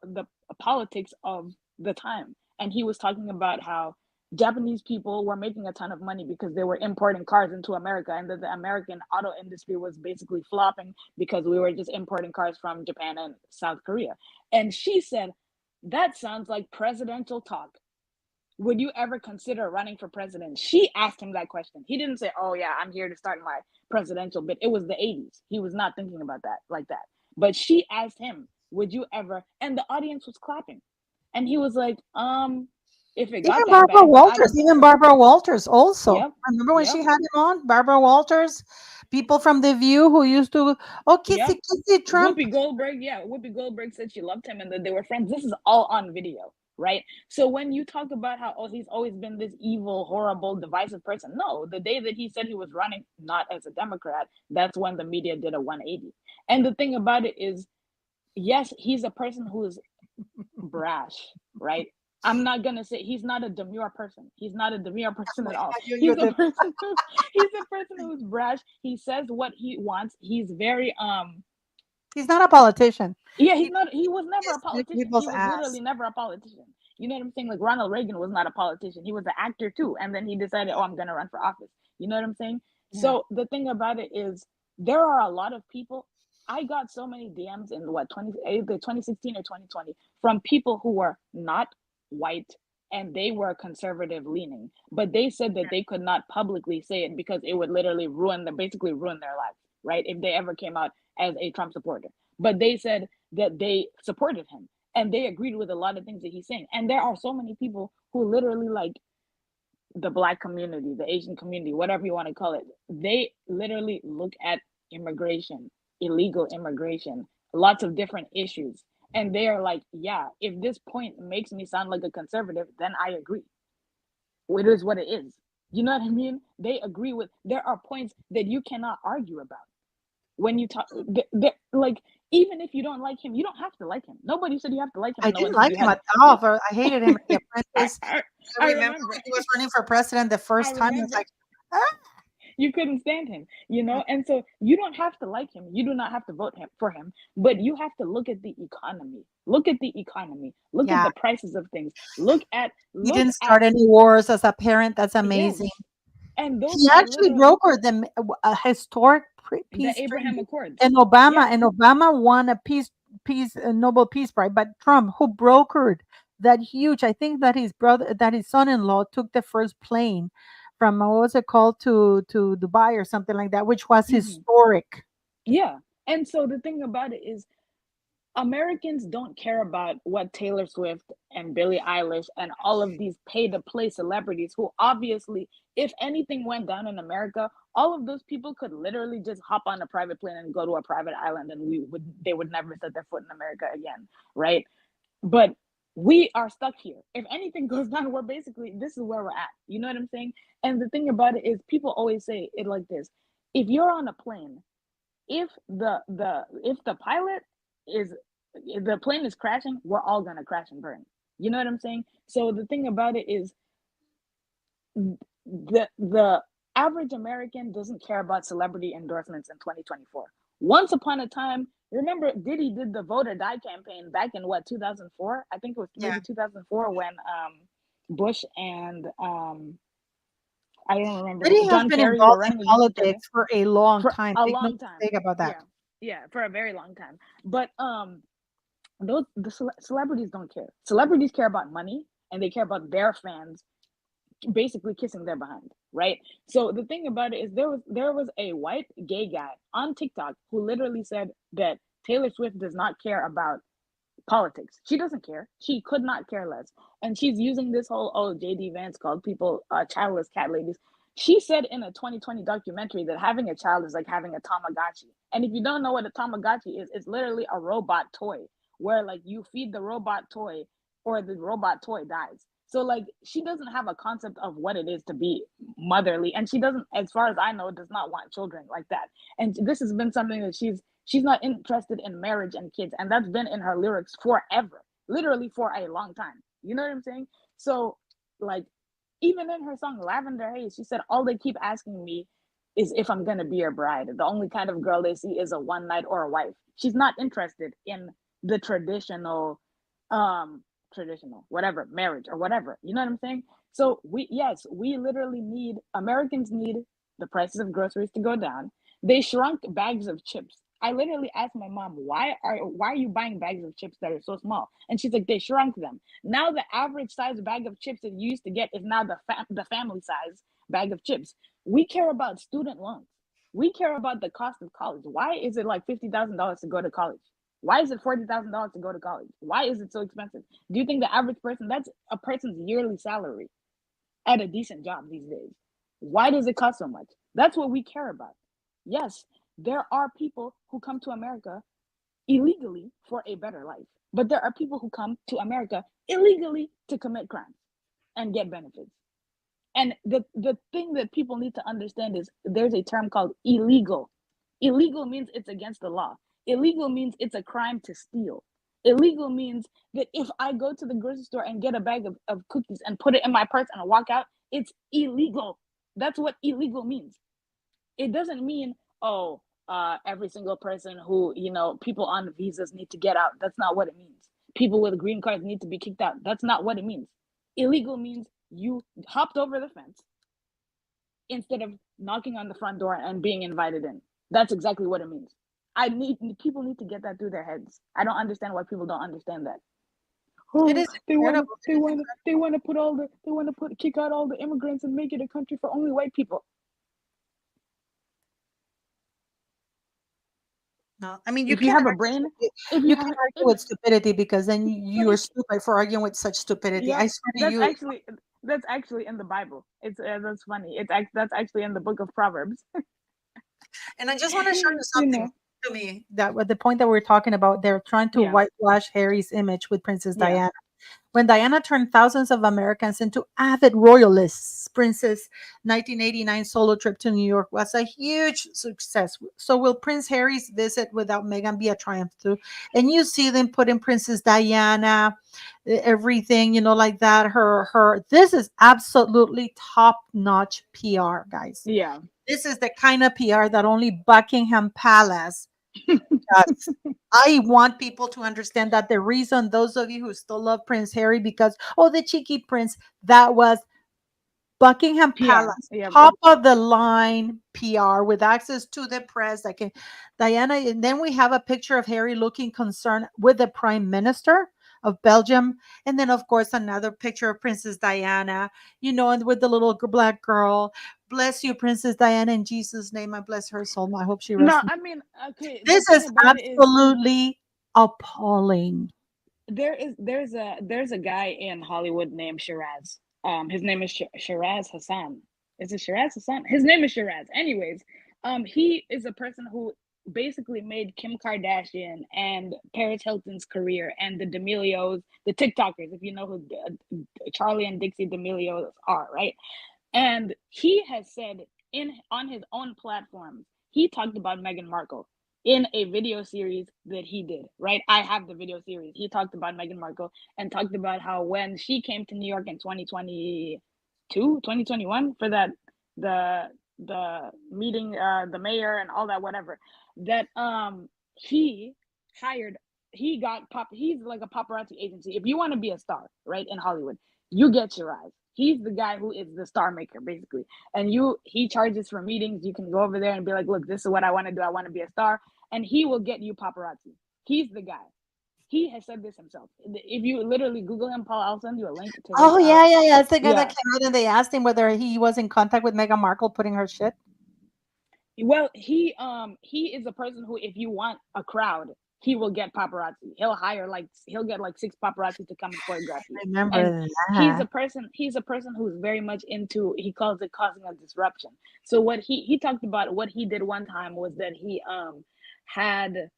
the politics of the time. And he was talking about how Japanese people were making a ton of money because they were importing cars into America, and that the American auto industry was basically flopping because we were just importing cars from Japan and South Korea. And she said, that sounds like presidential talk. Would you ever consider running for president? She asked him that question. He didn't say, oh yeah, I'm here to start my presidential bid. It was the 80s. He was not thinking about that like that. But she asked him, would you ever? And the audience was clapping. And he was like, if it got that bad, then I would Even never. Barbara Walters also. Yep. Remember when Yep. she had him on? Barbara Walters, people from The View who used to, oh, Yep. kissy, kissy, Trump. Whoopi Goldberg, yeah, Whoopi Goldberg said she loved him and that they were friends. This is all on video, right? So when you talk about how, oh, he's always been this evil, horrible, divisive person, no, the day that he said he was running not as a Democrat, that's when the media did a 180. And the thing about it is, yes, he's a person who is brash, right? I'm not gonna say he's not a demure person. He's not a demure person at all. You're He's a the, person he's a person who's brash. He says what he wants. He's very he's not a politician. yeah, He he was never a kisses politician. people's He was ass. literally never a politician. You know what I'm saying? Like Ronald Reagan was not a politician. He was an actor too. And then he decided, oh, I'm gonna run for office. You know what I'm saying? Yeah. So the thing about it is there are a lot of people. I got so many DMs in what 2016 or 2020 from people who were not white and they were conservative leaning, but they said that they could not publicly say it because it would literally basically ruin their lives, right? If they ever came out as a Trump supporter. But they said that they supported him and they agreed with a lot of things that he's saying. And there are so many people who literally like the black community, the Asian community, whatever you want to call it, they literally look at immigration, illegal immigration, lots of different issues. And they are like, yeah, if this point makes me sound like a conservative, then I agree. It is what it is. You know what I mean? They agree with, there are points that you cannot argue about. When you talk, like, even if you don't like him, you don't have to like him. Nobody said you have to like him I in the didn't one because like you him had. at all. I hated him at The I, Apprentice. I, I I remember remember. when he was running for president the I first time. It was remember. like, ah. You couldn't stand him, you know? And so you don't have to like him. You do not have to vote for him, but you have to look at the economy. Look at the economy. Look at Yeah. the prices of things. Look at He didn't start any wars as a parent. That's yes. amazing. And those He are actually literally brokered a historic the peace Abraham treaty. Accords. And Obama Yeah. and Obama won a Nobel Peace Prize. But Trump, who brokered that huge, I think that his son-in-law took the first plane from what was it called to Dubai or something like that, which was historic. Yeah. And so the thing about it is Americans don't care about what Taylor Swift and Billie Eilish and all of these pay to play celebrities who obviously, if anything went down in America, all of those people could literally just hop on a private plane and go to a private island and they would never set their foot in America again, right? But we are stuck here. If anything goes down, we're basically, this is where we're at. You know what I'm saying? And the thing about it is people always say it like this. If you're on a plane, if the pilot is if the plane is crashing, we're all gonna crash and burn. You know what I'm saying? So the thing about it is the average American doesn't care about celebrity endorsements in 2024. Once upon a time, remember Diddy did the vote or die campaign back in what 2004? I think it was Yeah. maybe 2004 when Bush and I don't remember Diddy has John been Kerry were involved in running against each other politics for a long for time. a Make no long time. mistake about that. Yeah. Yeah, for a very long time. But celebrities don't care. Celebrities care about money, and they care about their fans basically kissing their behind, right? So the thing about it is there was a white gay guy on TikTok who literally said that Taylor Swift does not care about politics. She doesn't care. She could not care less. And she's using this whole, oh, JD Vance called people childless cat ladies. She said in a 2020 documentary that having a child is like having a Tamagotchi. And if you don't know what a Tamagotchi is, it's literally a robot toy where like you feed the robot toy or the robot toy dies. So like she doesn't have a concept of what it is to be motherly, and she doesn't, as far as I know, does not want children like that. And this has been something that she's not interested in marriage and kids, and that's been in her lyrics forever, literally for a long time. You know what I'm saying? So like even in her song Lavender Haze, she said all they keep asking me is if I'm gonna be your bride. The only kind of girl they see is a one night or a wife. She's not interested in the traditional whatever marriage or whatever. You know what I'm saying? So we literally need, Americans need the prices of groceries to go down. They shrunk bags of chips. I literally asked my mom, why are you buying bags of chips that are so small? And she's like, they shrunk them. Now the average size bag of chips that you used to get is now the family size bag of chips. We care about student loans. We care about the cost of college. Why is it like $50,000 to go to college? Why is it $40,000 to go to college? Why is it so expensive? Do you think the average person, that's a person's yearly salary at a decent job these days? Why does it cost so much? That's what we care about. Yes, there are people who come to America illegally for a better life, but there are people who come to America illegally to commit crimes and get benefits. And the thing that people need to understand is there's a term called illegal. Illegal means it's against the law. Illegal means it's a crime to steal. Illegal means that if I go to the grocery store and get a bag of cookies and put it in my purse and I walk out, it's illegal. That's what illegal means. It doesn't mean, oh, every single person who, people on visas need to get out. That's not what it means. People with green cards need to be kicked out. That's not what it means. Illegal means you hopped over the fence instead of knocking on the front door and being invited in. That's exactly what it means. People need to get that through their heads. I don't understand why people don't understand that. Oh, It is incredible. they want to kick out all the immigrants and make it a country for only white people. No, I mean If you have a brain, if you can argue with stupidity because then you are stupid for arguing with such stupidity. yeah, I swear to you. that's actually in the Bible. It's that's funny. That's actually in the book of Proverbs. And I just want to show you You something know, to me that with the point that we're talking about, they're trying to yeah, whitewash Harry's image with Princess yeah, Diana. When Diana turned thousands of Americans into avid royalists, Princess 1989 solo trip to New York was a huge success. So will Prince Harry's visit without Meghan be a triumph too? And you see them putting Princess Diana, everything, like that. This is absolutely top-notch PR, guys. yeah. This is the kind of PR that only Buckingham Palace does. I want people to understand that the reason those of you who still love Prince Harry because, oh, the cheeky prince, that was Buckingham PR, Palace, yeah, top of the line PR with access to the press. Diana, and then we have a picture of Harry looking concerned with the Prime Minister of Belgium. And then, of course, another picture of Princess Diana, and with the little black girl. Bless you, Princess Diana, in Jesus' name. I bless her soul. I hope she rests. No, I mean, okay. The This thing is about it is, absolutely appalling. there's a guy in Hollywood named Shiraz. His name is Shiraz Hassan. Is it Shiraz Hassan? His name is Shiraz. Anyways, he is a person who basically made Kim Kardashian and Paris Hilton's career and the D'Amelios, the TikTokers, if you know who Charlie and Dixie D'Amelio are, right? And he has said on his own platform, he talked about Meghan Markle in a video series that he did, right? I have the video series. He talked about Meghan Markle and talked about how when she came to New York in 2022, 2021 for that the meeting, the mayor and all that, whatever, that he hired he's like a paparazzi agency. If you want to be a star, right, in Hollywood, you get your eyes. He's the guy who is the star maker, basically. And he charges for meetings. You can go over there and be like, look, this is what I want to do. I want to be a star. and he will get you paparazzi. He's the guy. He has said this himself. If you literally Google him, Paul, I'll send you a link to his. Oh yeah, yeah, yeah. It's the guy that yeah. came out and they asked him whether he was in contact with Meghan Markle putting her shit. Well, he is a person who, if you want a crowd, he will get paparazzi. He'll get like 6 paparazzi to come and photograph you. Remember And that. he's a person who's very much into, he calls it causing a disruption. So what he talked about, what he did one time was that he had,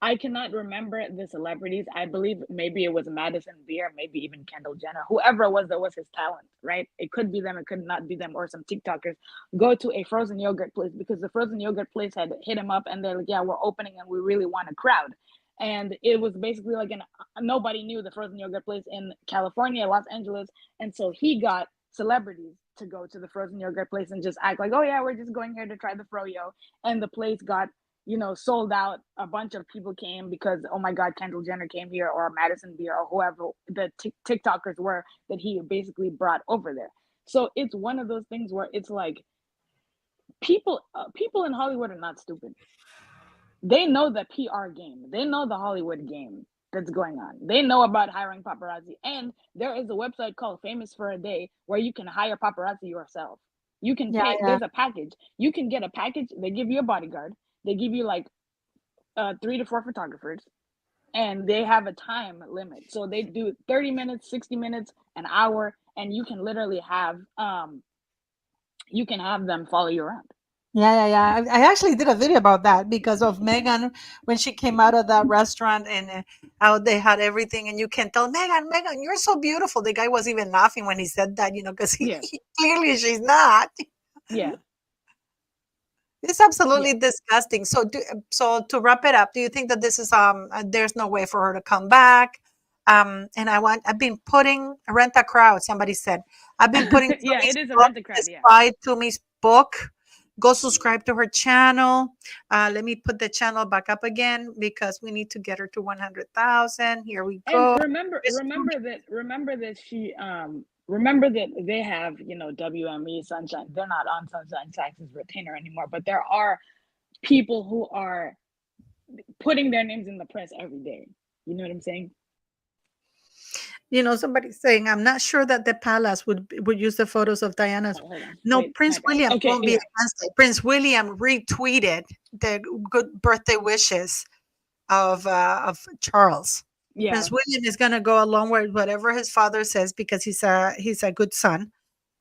I cannot remember the celebrities. I believe maybe it was Madison Beer, maybe even Kendall Jenner, whoever it was that was his talent, right? It could be them, it could not be them, or some TikTokers go to a frozen yogurt place, because the frozen yogurt place had hit him up and they're like, yeah, we're opening and we really want a crowd. And it was basically like nobody knew the frozen yogurt place in California, Los Angeles. And so he got celebrities to go to the frozen yogurt place and just act like, oh yeah, we're just going here to try the froyo. And the place got, sold out. A bunch of people came because, oh my God, Kendall Jenner came here, or Madison Beer, or whoever the TikTokers were that he basically brought over there. So it's one of those things where it's like people in Hollywood are not stupid. They know the PR game. They know the Hollywood game that's going on. They know about hiring paparazzi. And there is a website called Famous for a Day where you can hire paparazzi yourself. You can pay. There's a package. You can get a package. They give you a bodyguard. They give you like 3 to 4 photographers, and they have a time limit. So they do 30 minutes, 60 minutes, an hour, and you can literally have them follow you around. Yeah, yeah, yeah. I actually did a video about that because of Megan when she came out of that restaurant and how they had everything, and you can tell Megan, you're so beautiful. The guy was even laughing when he said that, because he clearly she's not. Yeah. It's absolutely disgusting. So, to wrap it up, do you think that this is there's no way for her to come back? And I've been putting Rent a Crowd. Somebody said I've been putting it is a Rent a Crowd. Yeah. Buy Tumi's book. Go subscribe to her channel. Let me put the channel back up again because we need to get her to 100,000. Here we go. And remember that she remember that they have, WME Sunshine. They're not on Sunshine Tax's retainer anymore, but there are people who are putting their names in the press every day. You know what I'm saying? Somebody's saying, I'm not sure that the palace would use the photos of Diana's. No, Prince William won't be against it. Prince William retweeted the good birthday wishes of Charles. Yeah. Prince William is going to go along with whatever his father says because he's a good son,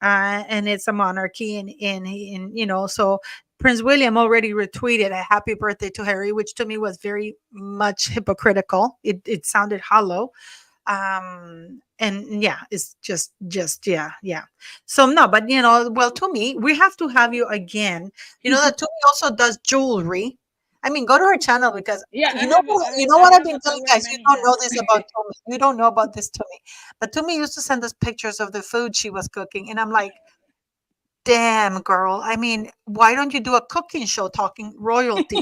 and it's a monarchy, and so Prince William already retweeted a happy birthday to Harry, which to me was very much hypocritical. It sounded hollow. And yeah, it's just yeah. So no, but well, to me, we have to have you again. That to me also does jewelry. I mean, go to her channel because you know what I've been telling guys. You don't know this about Tomi. You don't know about this Tomi. But Tomi used to send us pictures of the food she was cooking, and I'm like, damn, girl. I mean, why don't you do a cooking show talking royalty?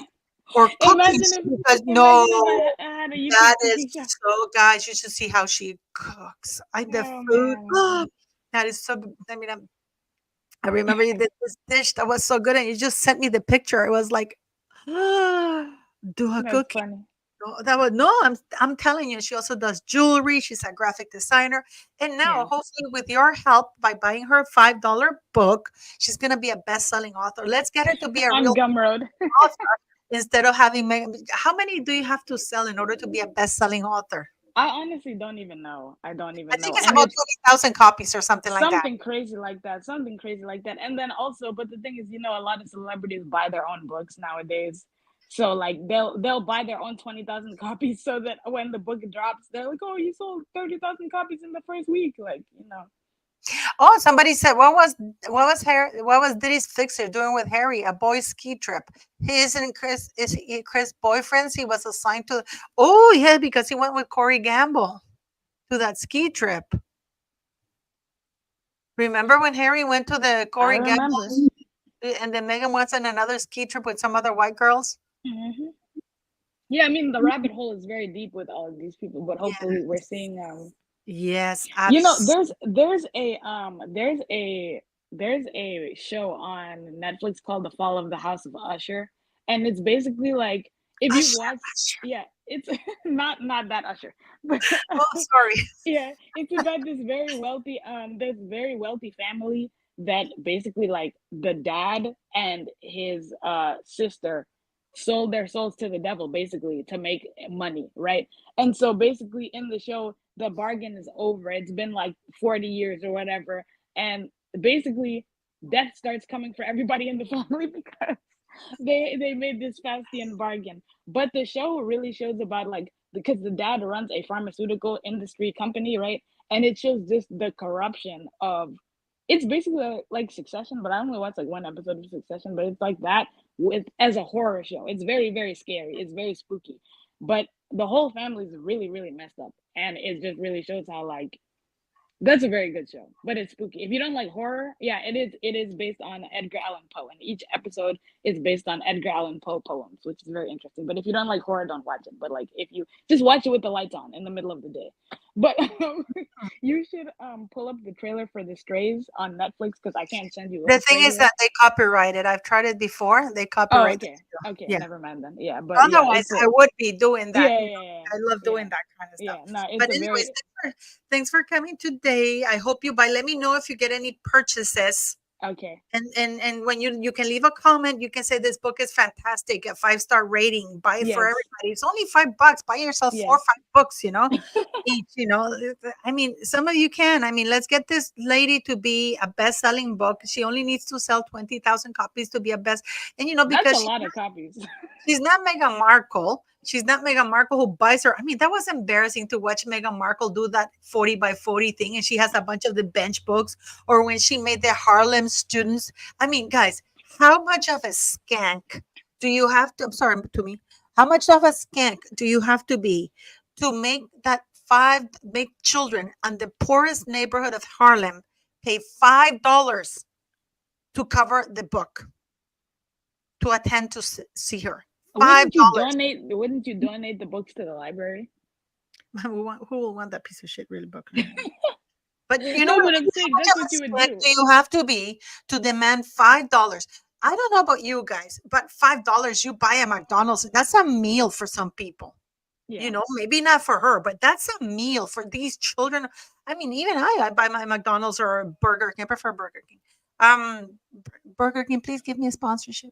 Or cooking, because that is so, guys, you should see how she cooks. The food, that is so, I mean, I remember you did this dish that was so good, and you just sent me the picture. It was like, do a cooking. I'm telling you, she also does jewelry. She's a graphic designer. And now, hopefully, with your help, by buying her $5 book, she's going to be a best-selling author. Let's get her to be a real Gumroad author. Instead of having, how many do you have to sell in order to be a best-selling author? I honestly don't even know. I think it's about 20,000 copies or something like that. Something crazy like that. And then also, but the thing is, a lot of celebrities buy their own books nowadays. So like they'll buy their own 20,000 copies so that when the book drops, they're like, oh, you sold 30,000 copies in the first week. Like, Oh, somebody said, what was Diddy's fixer doing with Harry? A boys' ski trip. Chris boyfriends? He was assigned to. Oh, yeah, because he went with Corey Gamble to that ski trip. Remember when Harry went to the Corey Gamble, and then Meghan went on another ski trip with some other white girls? Mm-hmm. Yeah, I mean the rabbit hole is very deep with all of these people, but hopefully we're seeing. Yes, there's a show on Netflix called The Fall of the House of Usher, and it's basically like If you've Usher, watched, Usher. yeah, it's not that Usher, but Oh, sorry. yeah, it's about this very wealthy family that basically like the dad and his sister sold their souls to the devil basically to make money, right? And so basically in the show the bargain is over. It's been like 40 years or whatever, and basically death starts coming for everybody in the family because they made this Faustian bargain. But the show really shows about like because the dad runs a pharmaceutical industry company, right? And it shows just the corruption of it's basically like Succession, but I only watched like one episode of Succession, but it's like that with as a horror show. It's very, very scary. It's very spooky. But the whole family is really, really messed up. And it just really shows how like that's a very good show, but it's spooky. If you don't like horror, yeah, it is. It is based on Edgar Allan Poe, and each episode is based on Edgar Allan Poe poems, which is very interesting. But if you don't like horror, don't watch it. But like, if you just watch it with the lights on in the middle of the day. But you should pull up the trailer for The Strays on Netflix because I can't send you The a thing is trailer. that they copyright it. I've tried it before. They Oh, copyright okay, it. okay, Yeah. never mind then. Yeah, but yeah, Otherwise, it's I would be doing that. yeah, You yeah, know, yeah, I love doing yeah, that kind of yeah. stuff. No, it's But a anyways, very thanks for coming today. I hope you buy. Let me know if you get any purchases. okay. And when you can leave a comment, you can say this book is fantastic, a 5-star rating, buy it for Yes, everybody. It's only $5. Buy yourself 4 or yes. 5 books, each. I mean, some of you can. I mean, let's get this lady to be a best-selling book. She only needs to sell 20,000 copies to be a best. And That's a because lot of copies. she's not Meghan Markle. She's not Meghan Markle who buys her. I mean, that was embarrassing to watch Meghan Markle do that 40 by 40 thing. And she has a bunch of the bench books, or when she made the Harlem students. I mean, guys, how much of a skank do you have to? I'm sorry, to me. How much of a skank do you have to be to make children in the poorest neighborhood of Harlem pay $5 to cover the book to attend to see her? $5. Wouldn't you donate the books to the library? Who will want that piece of shit really book? But No, what but I I'm mean? saying How much that's of a what you would skank do. do you have to be to demand $5? I don't know about you guys, but $5 you buy a McDonald's. That's a meal for some people. Yeah. Maybe not for her, but that's a meal for these children. I mean, even I buy my McDonald's or a Burger King. I prefer Burger King. Burger King, please give me a sponsorship.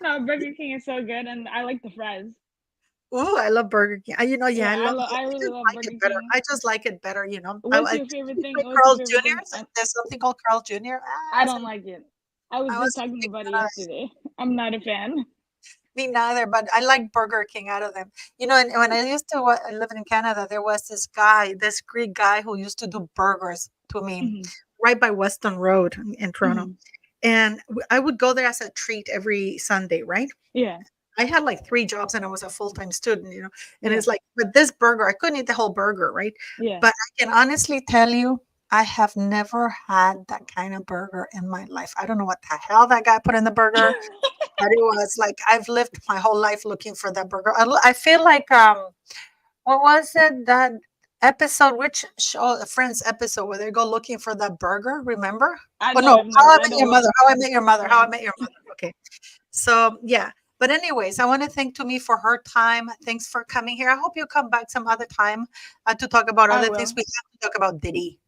No, Burger King is so good, and I like the fries. Oh, I love Burger King. Yeah, I love it. I I really just love like Burger it better. King. I just like it better. What's I your favorite thing? like What's your Carl favorite thing? Jr. There's something called Carl Jr. I don't like it. I was I just was talking big about it fan. yesterday. I'm not a fan. Me neither, but I like Burger King out of them. And when I used to live in Canada, there was this Greek guy who used to do burgers to me Hmm. right by Weston Road in Toronto. Hmm. And I would go there as a treat every Sunday, right? Yeah, I had like 3 jobs and I was a full-time student, and yeah, it's like, but this burger, I couldn't eat the whole burger, right? yeah. But I can honestly tell you, I have never had that kind of burger in my life. I don't know what the hell that guy put in the burger, but it was like I've lived my whole life looking for that burger. I feel like what was it, that episode? Which show? A Friends episode where they go looking for that burger? Remember? I Oh know. no, How I I Met don't Your watch Mother. How I Met Your Mother. How I Friends. Met Your Mother. Okay. So yeah. But anyways, I want to thank Tumi for her time. Thanks for coming here. I hope you come back some other time to talk about I other things. will. We have to talk about Diddy.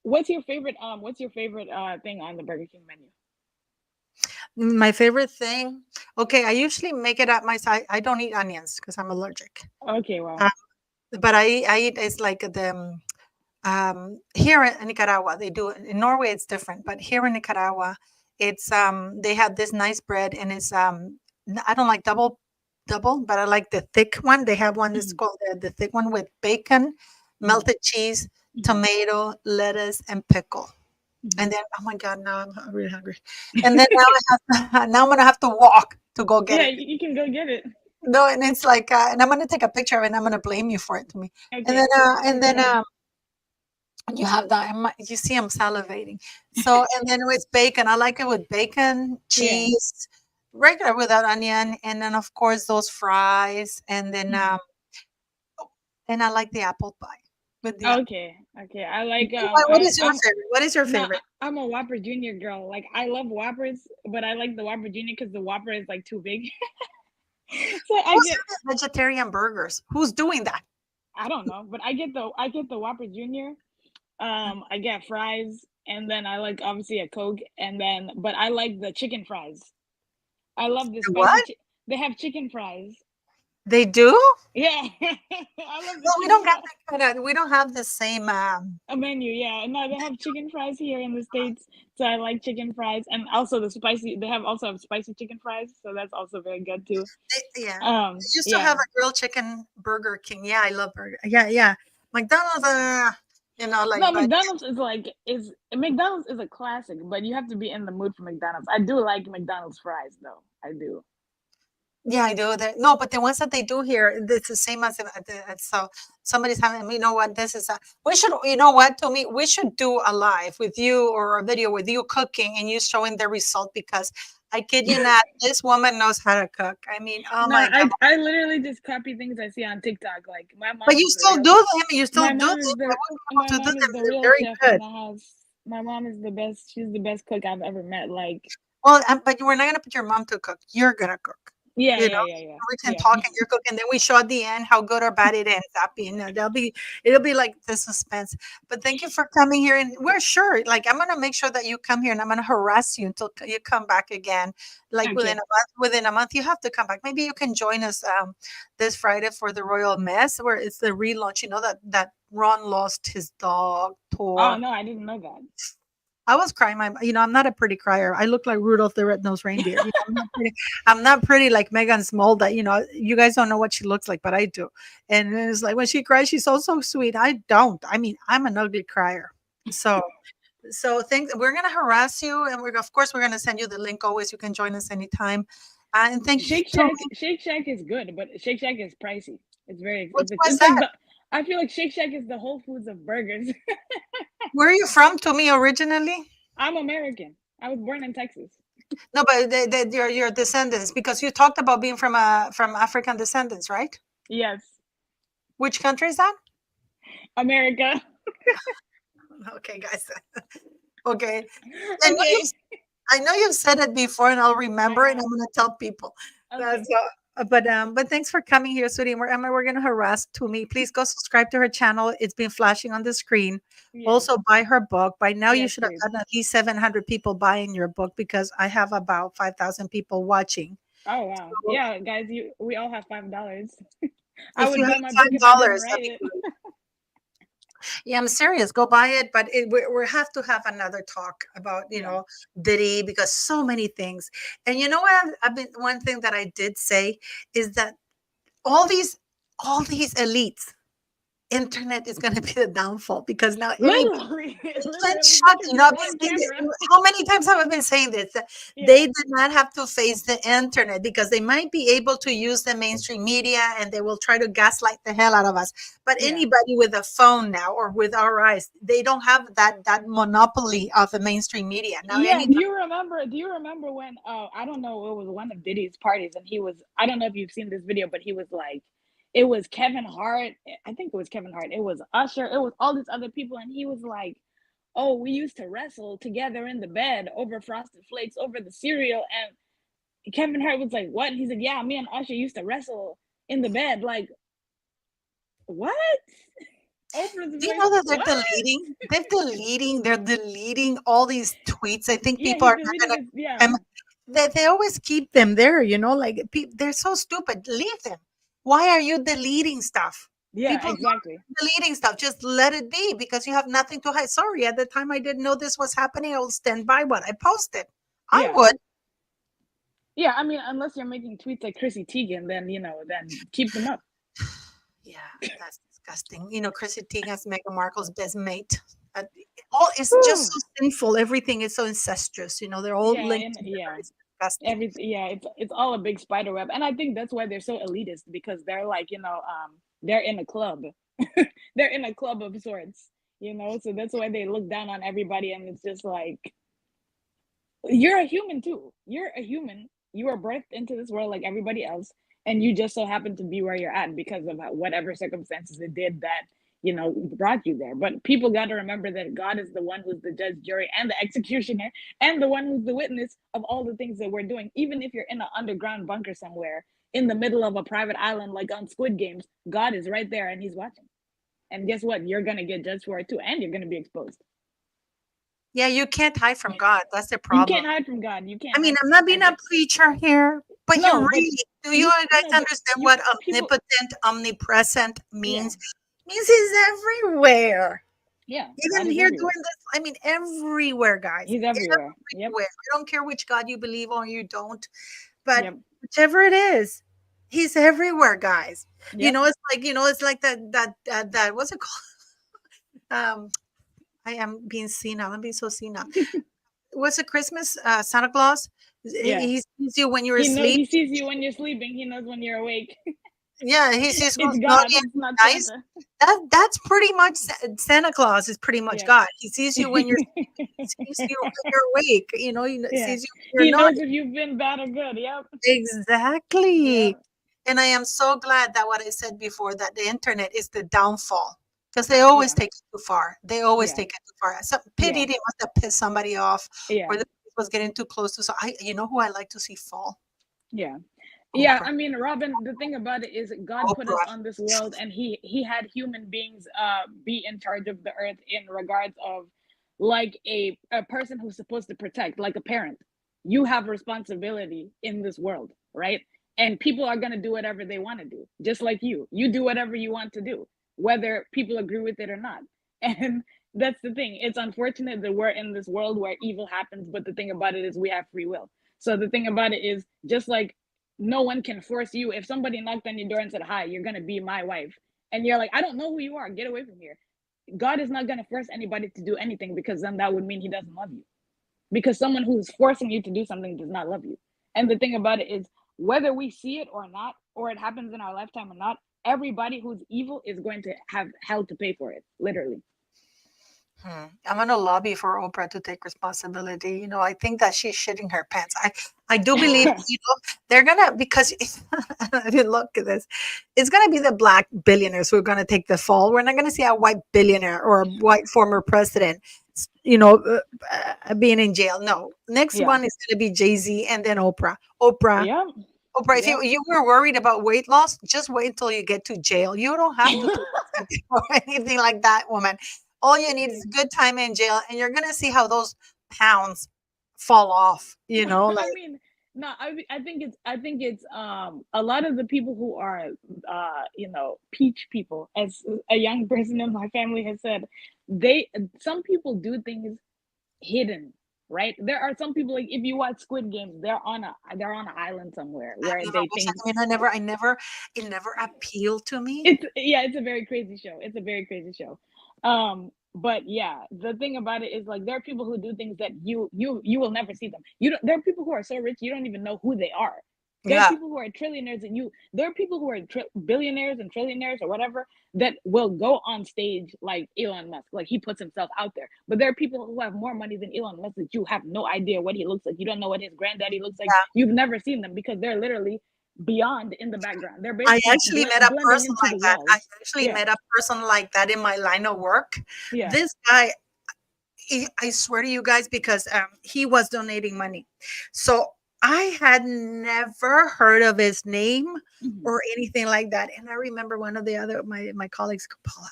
What's your favorite? What's your favorite thing on the Burger King menu? My favorite thing. Okay, I usually make it at my side. I don't eat onions because I'm allergic. Okay, wow. But I eat. It's like here in Nicaragua they do it. In Norway it's different, but here in Nicaragua it's they have this nice bread, and it's I don't like double, but I like the thick one. They have one that's Mhm, called the thick one with bacon, mhm, melted cheese, mhm, tomato, lettuce, and pickle. mhm. And then, oh my God, now I'm really hungry. And then now I'm gonna have to walk to go get Yeah, it. you can go get it. No, and it's like, and I'm gonna take a picture of it, and I'm gonna blame you for it to me. And then, Okay. you have that. You see, I'm salivating. So, and then with bacon, I like it with bacon, Yeah. cheese, regular without onion, and then of course those fries, and then Mhm. and I like the apple pie. But yeah. Okay, okay. I like What is your favorite? What is your no, favorite? I'm a Whopper Junior girl. Like I love Whoppers, but I like the Whopper Junior because the Whopper is like too big. So I Who's get having vegetarian burgers? Who's doing that? I don't know, but I get the Whopper Junior. I get fries, and then I like obviously a Coke, and then but I like the chicken fries. I love the spicy. What? They have chicken fries. They do? Yeah, I love the Well, we chicken don't have fries. that kind of. We don't have the same. A menu, yeah. No, they have chicken fries here in the States, so I like chicken fries, and also the spicy. They have also have spicy chicken fries, so that's also very good too. Yeah. They used to have Yeah. a grilled chicken Burger King. Yeah, I love burger. Yeah, yeah. McDonald's, No, but McDonald's is a classic, but you have to be in the mood for McDonald's. I do like McDonald's fries though. I do. yeah, I do. No, but the ones that they do here, it's the same as so somebody's having. You know what? This is a. We should. You know what? To me, we should do a live with you or a video with you cooking and you showing the result because I kid you not, this woman knows how to cook. I mean, oh No, my god! I literally just copy things I see on TikTok. Like my But mom you is the still real do them. You still my do them. mom is I the wouldn't be able my to do mom is them. the They're real very chef in good. the house. My mom is the best. She's the best cook I've ever met. Like Well, but we're not gonna put your mom to cook. You're gonna cook. yeah, You yeah, know, yeah, yeah, we can yeah. talk and you're cooking. Then we show at the end how good or bad it ends up being. It'll be like the suspense. But thank you for coming here, and we're sure. Like I'm gonna make sure that you come here, and I'm gonna harass you until you come back again. Like within a Okay. month. Within a month, you have to come back. Maybe you can join us this Friday for the Royal Mess, where it's the relaunch. You know that Ron lost his dog Oh tour. no, I didn't know that. I was crying. I'm not a pretty crier. I look like Rudolph the Red-Nosed Reindeer. I'm not pretty like Megan Small. That you guys don't know what she looks like, but I do. And it's like when she cries, she's so sweet. I don't. I mean, I'm an ugly crier. So, thanks. We're gonna harass you, and of course we're gonna send you the link. Always, you can join us anytime. And thank you. Shake Shack is good, but Shake Shack is pricey. It's very Which was it's like that? the I feel like Shake Shack is the Whole Foods of burgers. Where are you from? To me originally. I'm American. I was born in Texas. No, but your descendants, because you talked about being from African descendants, right? Yes, Which country is that? America. Okay, guys. Okay. I know Okay. you've I know you've said it before, and I'll remember it. And I'm gonna tell people. Okay. But thanks for coming here, sweetie. We're gonna harass Tumi. Please go subscribe to her channel. It's been flashing on the screen. Yes. Also, buy her book. By now, you Yes, should have please. gotten at least 700 people buying your book because I have about 5,000 people watching. Oh wow. So Yeah, guys, we all have $5. I if you would have buy my book if I didn't $5, write it. yeah, I'm serious. Go buy it, but we have to have another talk about Yeah. Diddy because so many things. And you know what? I've been one thing that I did say is that all these elites, internet is going to be the downfall because now anybody Literally, let's literally, shut because you know, they're I've been on saying camera. how many times have I been saying this? They Yeah. did not have to face the internet because they might be able to use the mainstream media and they will try to gaslight the hell out of us. But Yeah. anybody with a phone now or with our eyes, they don't have that monopoly of the mainstream media. Now Yeah. anybody Do you remember when I don't know, it was one of Diddy's parties and he was I don't know if you've seen this video, but he was like it was Kevin Hart. I think it was Kevin Hart. It was Usher. It was all these other people, and he was like, "Oh, we used to wrestle together in the bed over Frosted Flakes, over the cereal." And Kevin Hart was like, "What?" And he said, "Yeah, me and Usher used to wrestle in the bed." Like, what? Oprah's do you like, know that what? they're deleting all these tweets. I think Yeah, people he are not deleted gonna his. Yeah, they always keep them there, like they're so stupid. Leave them. Why are you deleting stuff? yeah, People love exactly. deleting stuff. Just let it be because you have nothing to hide. Sorry, at the time I didn't know this was happening. I will stand by what I posted. I Yeah, would. yeah. I mean, unless you're making tweets like Chrissy Teigen, then then keep them up. Yeah, that's disgusting. Chrissy Teigen is Meghan Markle's best mate. Uh, all it's just Whew. so sinful. Everything is so incestuous. They're all Yeah, linked and together. yeah, It's disgusting. it's all a big spider web, and I think that's why they're so elitist because they're like they're in a club, they're in a club of sorts, so that's why they look down on everybody, and it's just like you're a human too. You're a human. You are birthed into this world like everybody else, and you just so happen to be where you're at because of whatever circumstances it did that brought you there. But people got to remember that God is the one who's the judge, jury, and the executioner, and the one who's the witness of all the things that we're doing. Even if you're in an underground bunker somewhere in the middle of a private island, like on Squid Games, God is right there and he's watching. And guess what? You're going to get judged for it too, and you're going to be exposed. Yeah, you can't hide from God. That's the You problem. can't hide from God. You can't. I mean, I'm not being a preacher here, but No, you but really do. You guys understand what omnipotent, omnipresent means? Means he's everywhere. Yeah. Even here doing this, I mean, everywhere, guys. He's everywhere. Yep. I don't care which God you believe or you don't, but whichever it is, he's everywhere, guys. Yep. It's like that. What's it called? I am being senile. I'm being so senile. What's it? Christmas? Santa Claus. Yeah. He sees you when you're asleep. He sees you when you're sleeping. He knows when you're awake. Yeah, he sees it's God. It's not nice. Santa. That's pretty much Santa Claus is pretty much God. He sees you when you're awake. He sees you. He knows if you've been bad or good. Yep. Exactly. Yep. And I am so glad that what I said before, that the internet is the downfall. Because they always take it too far. They always take it too far. Pity they must have pissed somebody off, or the was getting too close to. So who I like to see fall. Yeah, yeah. I mean, Robin. The thing about it is, God put us on this world, and He had human beings be in charge of the earth in regards of like a person who's supposed to protect, like a parent. You have responsibility in this world, right? And people are gonna do whatever they want to do, just like you. You do whatever you want to do, whether people agree with it or not. And that's the thing. It's unfortunate that we're in this world where evil happens, but the thing about it is we have free will. So the thing about it is, just like no one can force you. If somebody knocked on your door and said, "Hi, you're going to be my wife," and you're like, "I don't know who you are. Get away from here." God is not going to force anybody to do anything, because then that would mean he doesn't love you. Because someone who's forcing you to do something does not love you. And the thing about it is, whether we see it or not, or it happens in our lifetime or not, everybody who's evil is going to have hell to pay for it, literally. I'm going to lobby for Oprah to take responsibility. I think that she's shitting her pants. I do believe, they're going to, because if you look at this, it's going to be the black billionaires who are going to take the fall. We're not going to see a white billionaire or a white former president, being in jail. No, next one is going to be Jay-Z and then Oprah. Oprah, if you were worried about weight loss, just wait until you get to jail. You don't have to do or anything like that, woman. All you need is a good time in jail, and you're gonna see how those pounds fall off. I mean, no, I think it's a lot of the people who are peach people, as a young person in my family has said, some people do things hidden. Right, there are some people, like if you watch Squid Games, they're on an island somewhere where they think. It never appealed to me. It's a very crazy show. But yeah, the thing about it is, like, there are people who do things that you will never see them. There are people who are so rich you don't even know who they are. There are people who are trillionaires, and there are people who are billionaires and trillionaires or whatever that will go on stage like Elon Musk, like he puts himself out there. But there are people who have more money than Elon Musk that you have no idea what he looks like. You don't know what his granddaddy looks like. You've never seen them, because they're literally beyond in the background. They're basically I actually met a person like that. I actually met a person like that in my line of work. Yeah. This guy, I swear to you guys, because he was donating money. So I had never heard of his name or anything like that. And I remember one of my colleagues, Paula,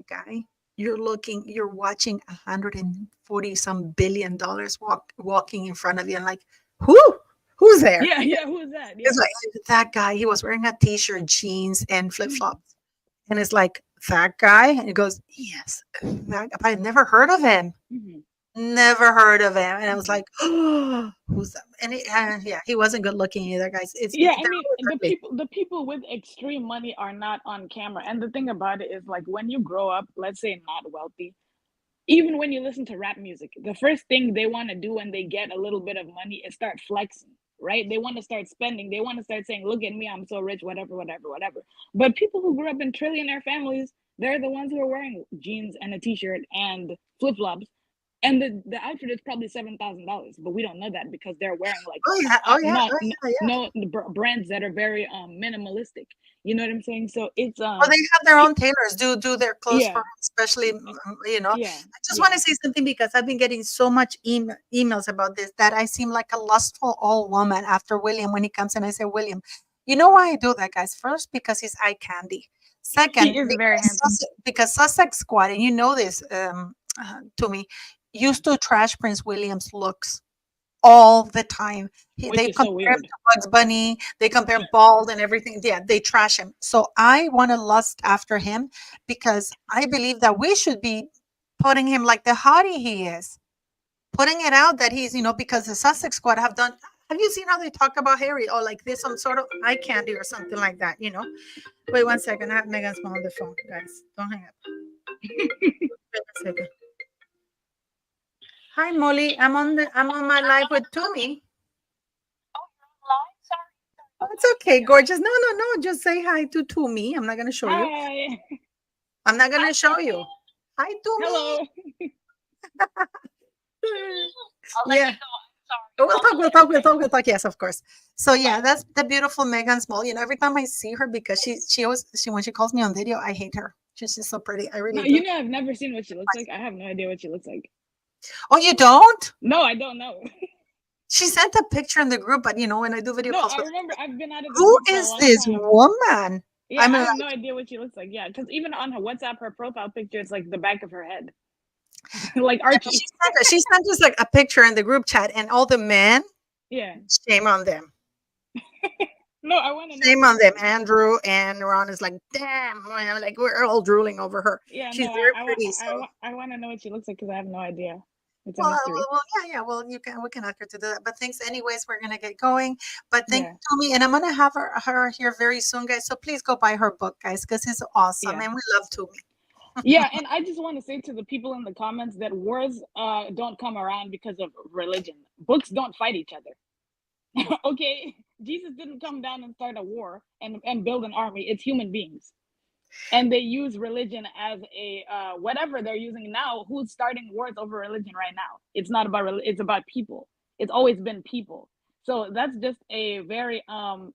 guy, you're watching $140 some billion walking in front of you, and like, who's there? Yeah, who's that? Yeah. It's like that guy. He was wearing a t-shirt, jeans, and flip-flops. And it's like, that guy? And he goes, yes, that guy. I've never heard of him. Never heard of him. And I was like, oh, who's that? And he wasn't good looking either, guys. The people with extreme money are not on camera. And the thing about it is, like, when you grow up, let's say not wealthy, even when you listen to rap music, the first thing they want to do when they get a little bit of money is start flexing, right? They want to start spending. They want to start saying, look at me, I'm so rich, whatever. But people who grew up in trillionaire families, they're the ones who are wearing jeans and a t-shirt and flip-flops. And the outfit is probably $7,000, but we don't know that because they're wearing like Oh yeah, oh yeah, not oh yeah, yeah. no brands that are very minimalistic. You know what I'm saying? So it's Oh, they have their own tailors do their clothes yeah, for 'em, especially you know. yeah, I just want yeah. to say something because I've been getting so much emails about this that I seem like a lustful old woman after William when he comes and I say, William, you know why I do that, guys? First, because he's eye candy. Second, He is very handsome. Because Sussex Squad, and you know this to me, used to trash Prince William's looks all the time. Which They is so compare him weird. to Bugs Bunny. They compare bald and everything. Yeah, they trash him. So I want to lust after him because I believe that we should be putting him like the hottie he is, putting it out that he's, because the Sussex Squad have done. Have you seen how they talk about Harry? Or like this, some sort of eye candy or something like that? Wait 1 second. I have Megan Small on the phone, guys. Don't hang up. Wait 1 second. Hi, Molly. I'm on my live with Toomey. Oh, it's okay, gorgeous. No, no, no. Just say hi to Toomey. I'm not gonna show you. Hi. I'm not gonna show you. Hi, Toomey. Hello. Yeah. We'll talk. Yes, of course. So yeah, that's the beautiful Megan Small. Every time I see her, because she always when she calls me on video, I hate her. She's just so pretty. I really No, do. I've never seen what she looks like. I have no idea what she looks like. Oh, you don't? No, I don't know. She sent a picture in the group, but when I do video No, calls I with remember I've been out of the who group for a is long this time. woman? Yeah, I mean, I have no idea what she looks like. Yeah, because even on her WhatsApp, her profile picture is like the back of her head, like Archie. She sent us like a picture in the group chat, and all the men. Yeah. Shame on them. No, I want to know. Shame on them. Andrew and Ron is like, damn, like we're all drooling over her. Yeah, she's no, very I pretty. I want to know what she looks like because I have no idea. It's a Well, mystery. yeah. Well, we can ask her to do that. But thanks, anyways. We're gonna get going. But thank Yeah. you, Tommy, and I'm gonna have her here very soon, guys. So please go buy her book, guys, because it's awesome, Yeah. and we love Tommy. Yeah, and I just want to say to the people in the comments that wars don't come around because of religion. Books don't fight each other. Okay, Jesus didn't come down and start a war and build an army. It's human beings, and they use religion as a whatever they're using now. Who's starting wars over religion right now? It's not about it's about people. It's always been people. So that's just a very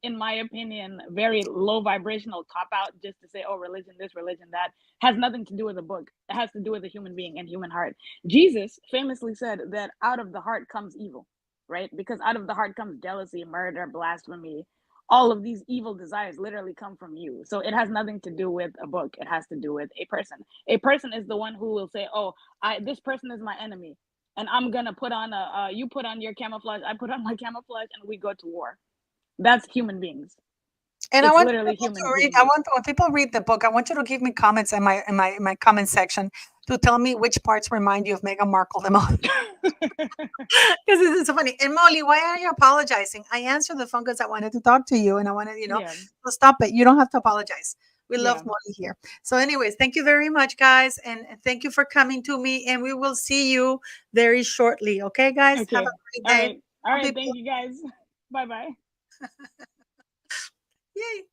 in my opinion, very low vibrational cop out just to say, oh, religion this, religion that. Has nothing to do with a book. It has to do with a human being and human heart. Jesus famously said that out of the heart comes evil, right? Because out of the heart comes jealousy, murder, blasphemy. All of these evil desires literally come from you. So it has nothing to do with a book. It has to do with a person. A person is the one who will say, oh, this person is my enemy. And I'm going to put on you put on your camouflage, I put on my camouflage, and we go to war. That's human beings. And It's I want literally people human to read. beings. I want when people read the book, I want you to give me comments in my comment section to tell me which parts remind you of Meghan Markle the most. Because this is so funny. And Molly, why are you apologizing? I answered the phone because I wanted to talk to you, and I wanted, Yeah. to stop it. You don't have to apologize. We love Yeah. Molly here. So, anyways, thank you very much, guys, and thank you for coming to me. And we will see you very shortly. Okay, guys. Okay. Have a great day. All right. Thank you, guys. Bye-bye. Yay.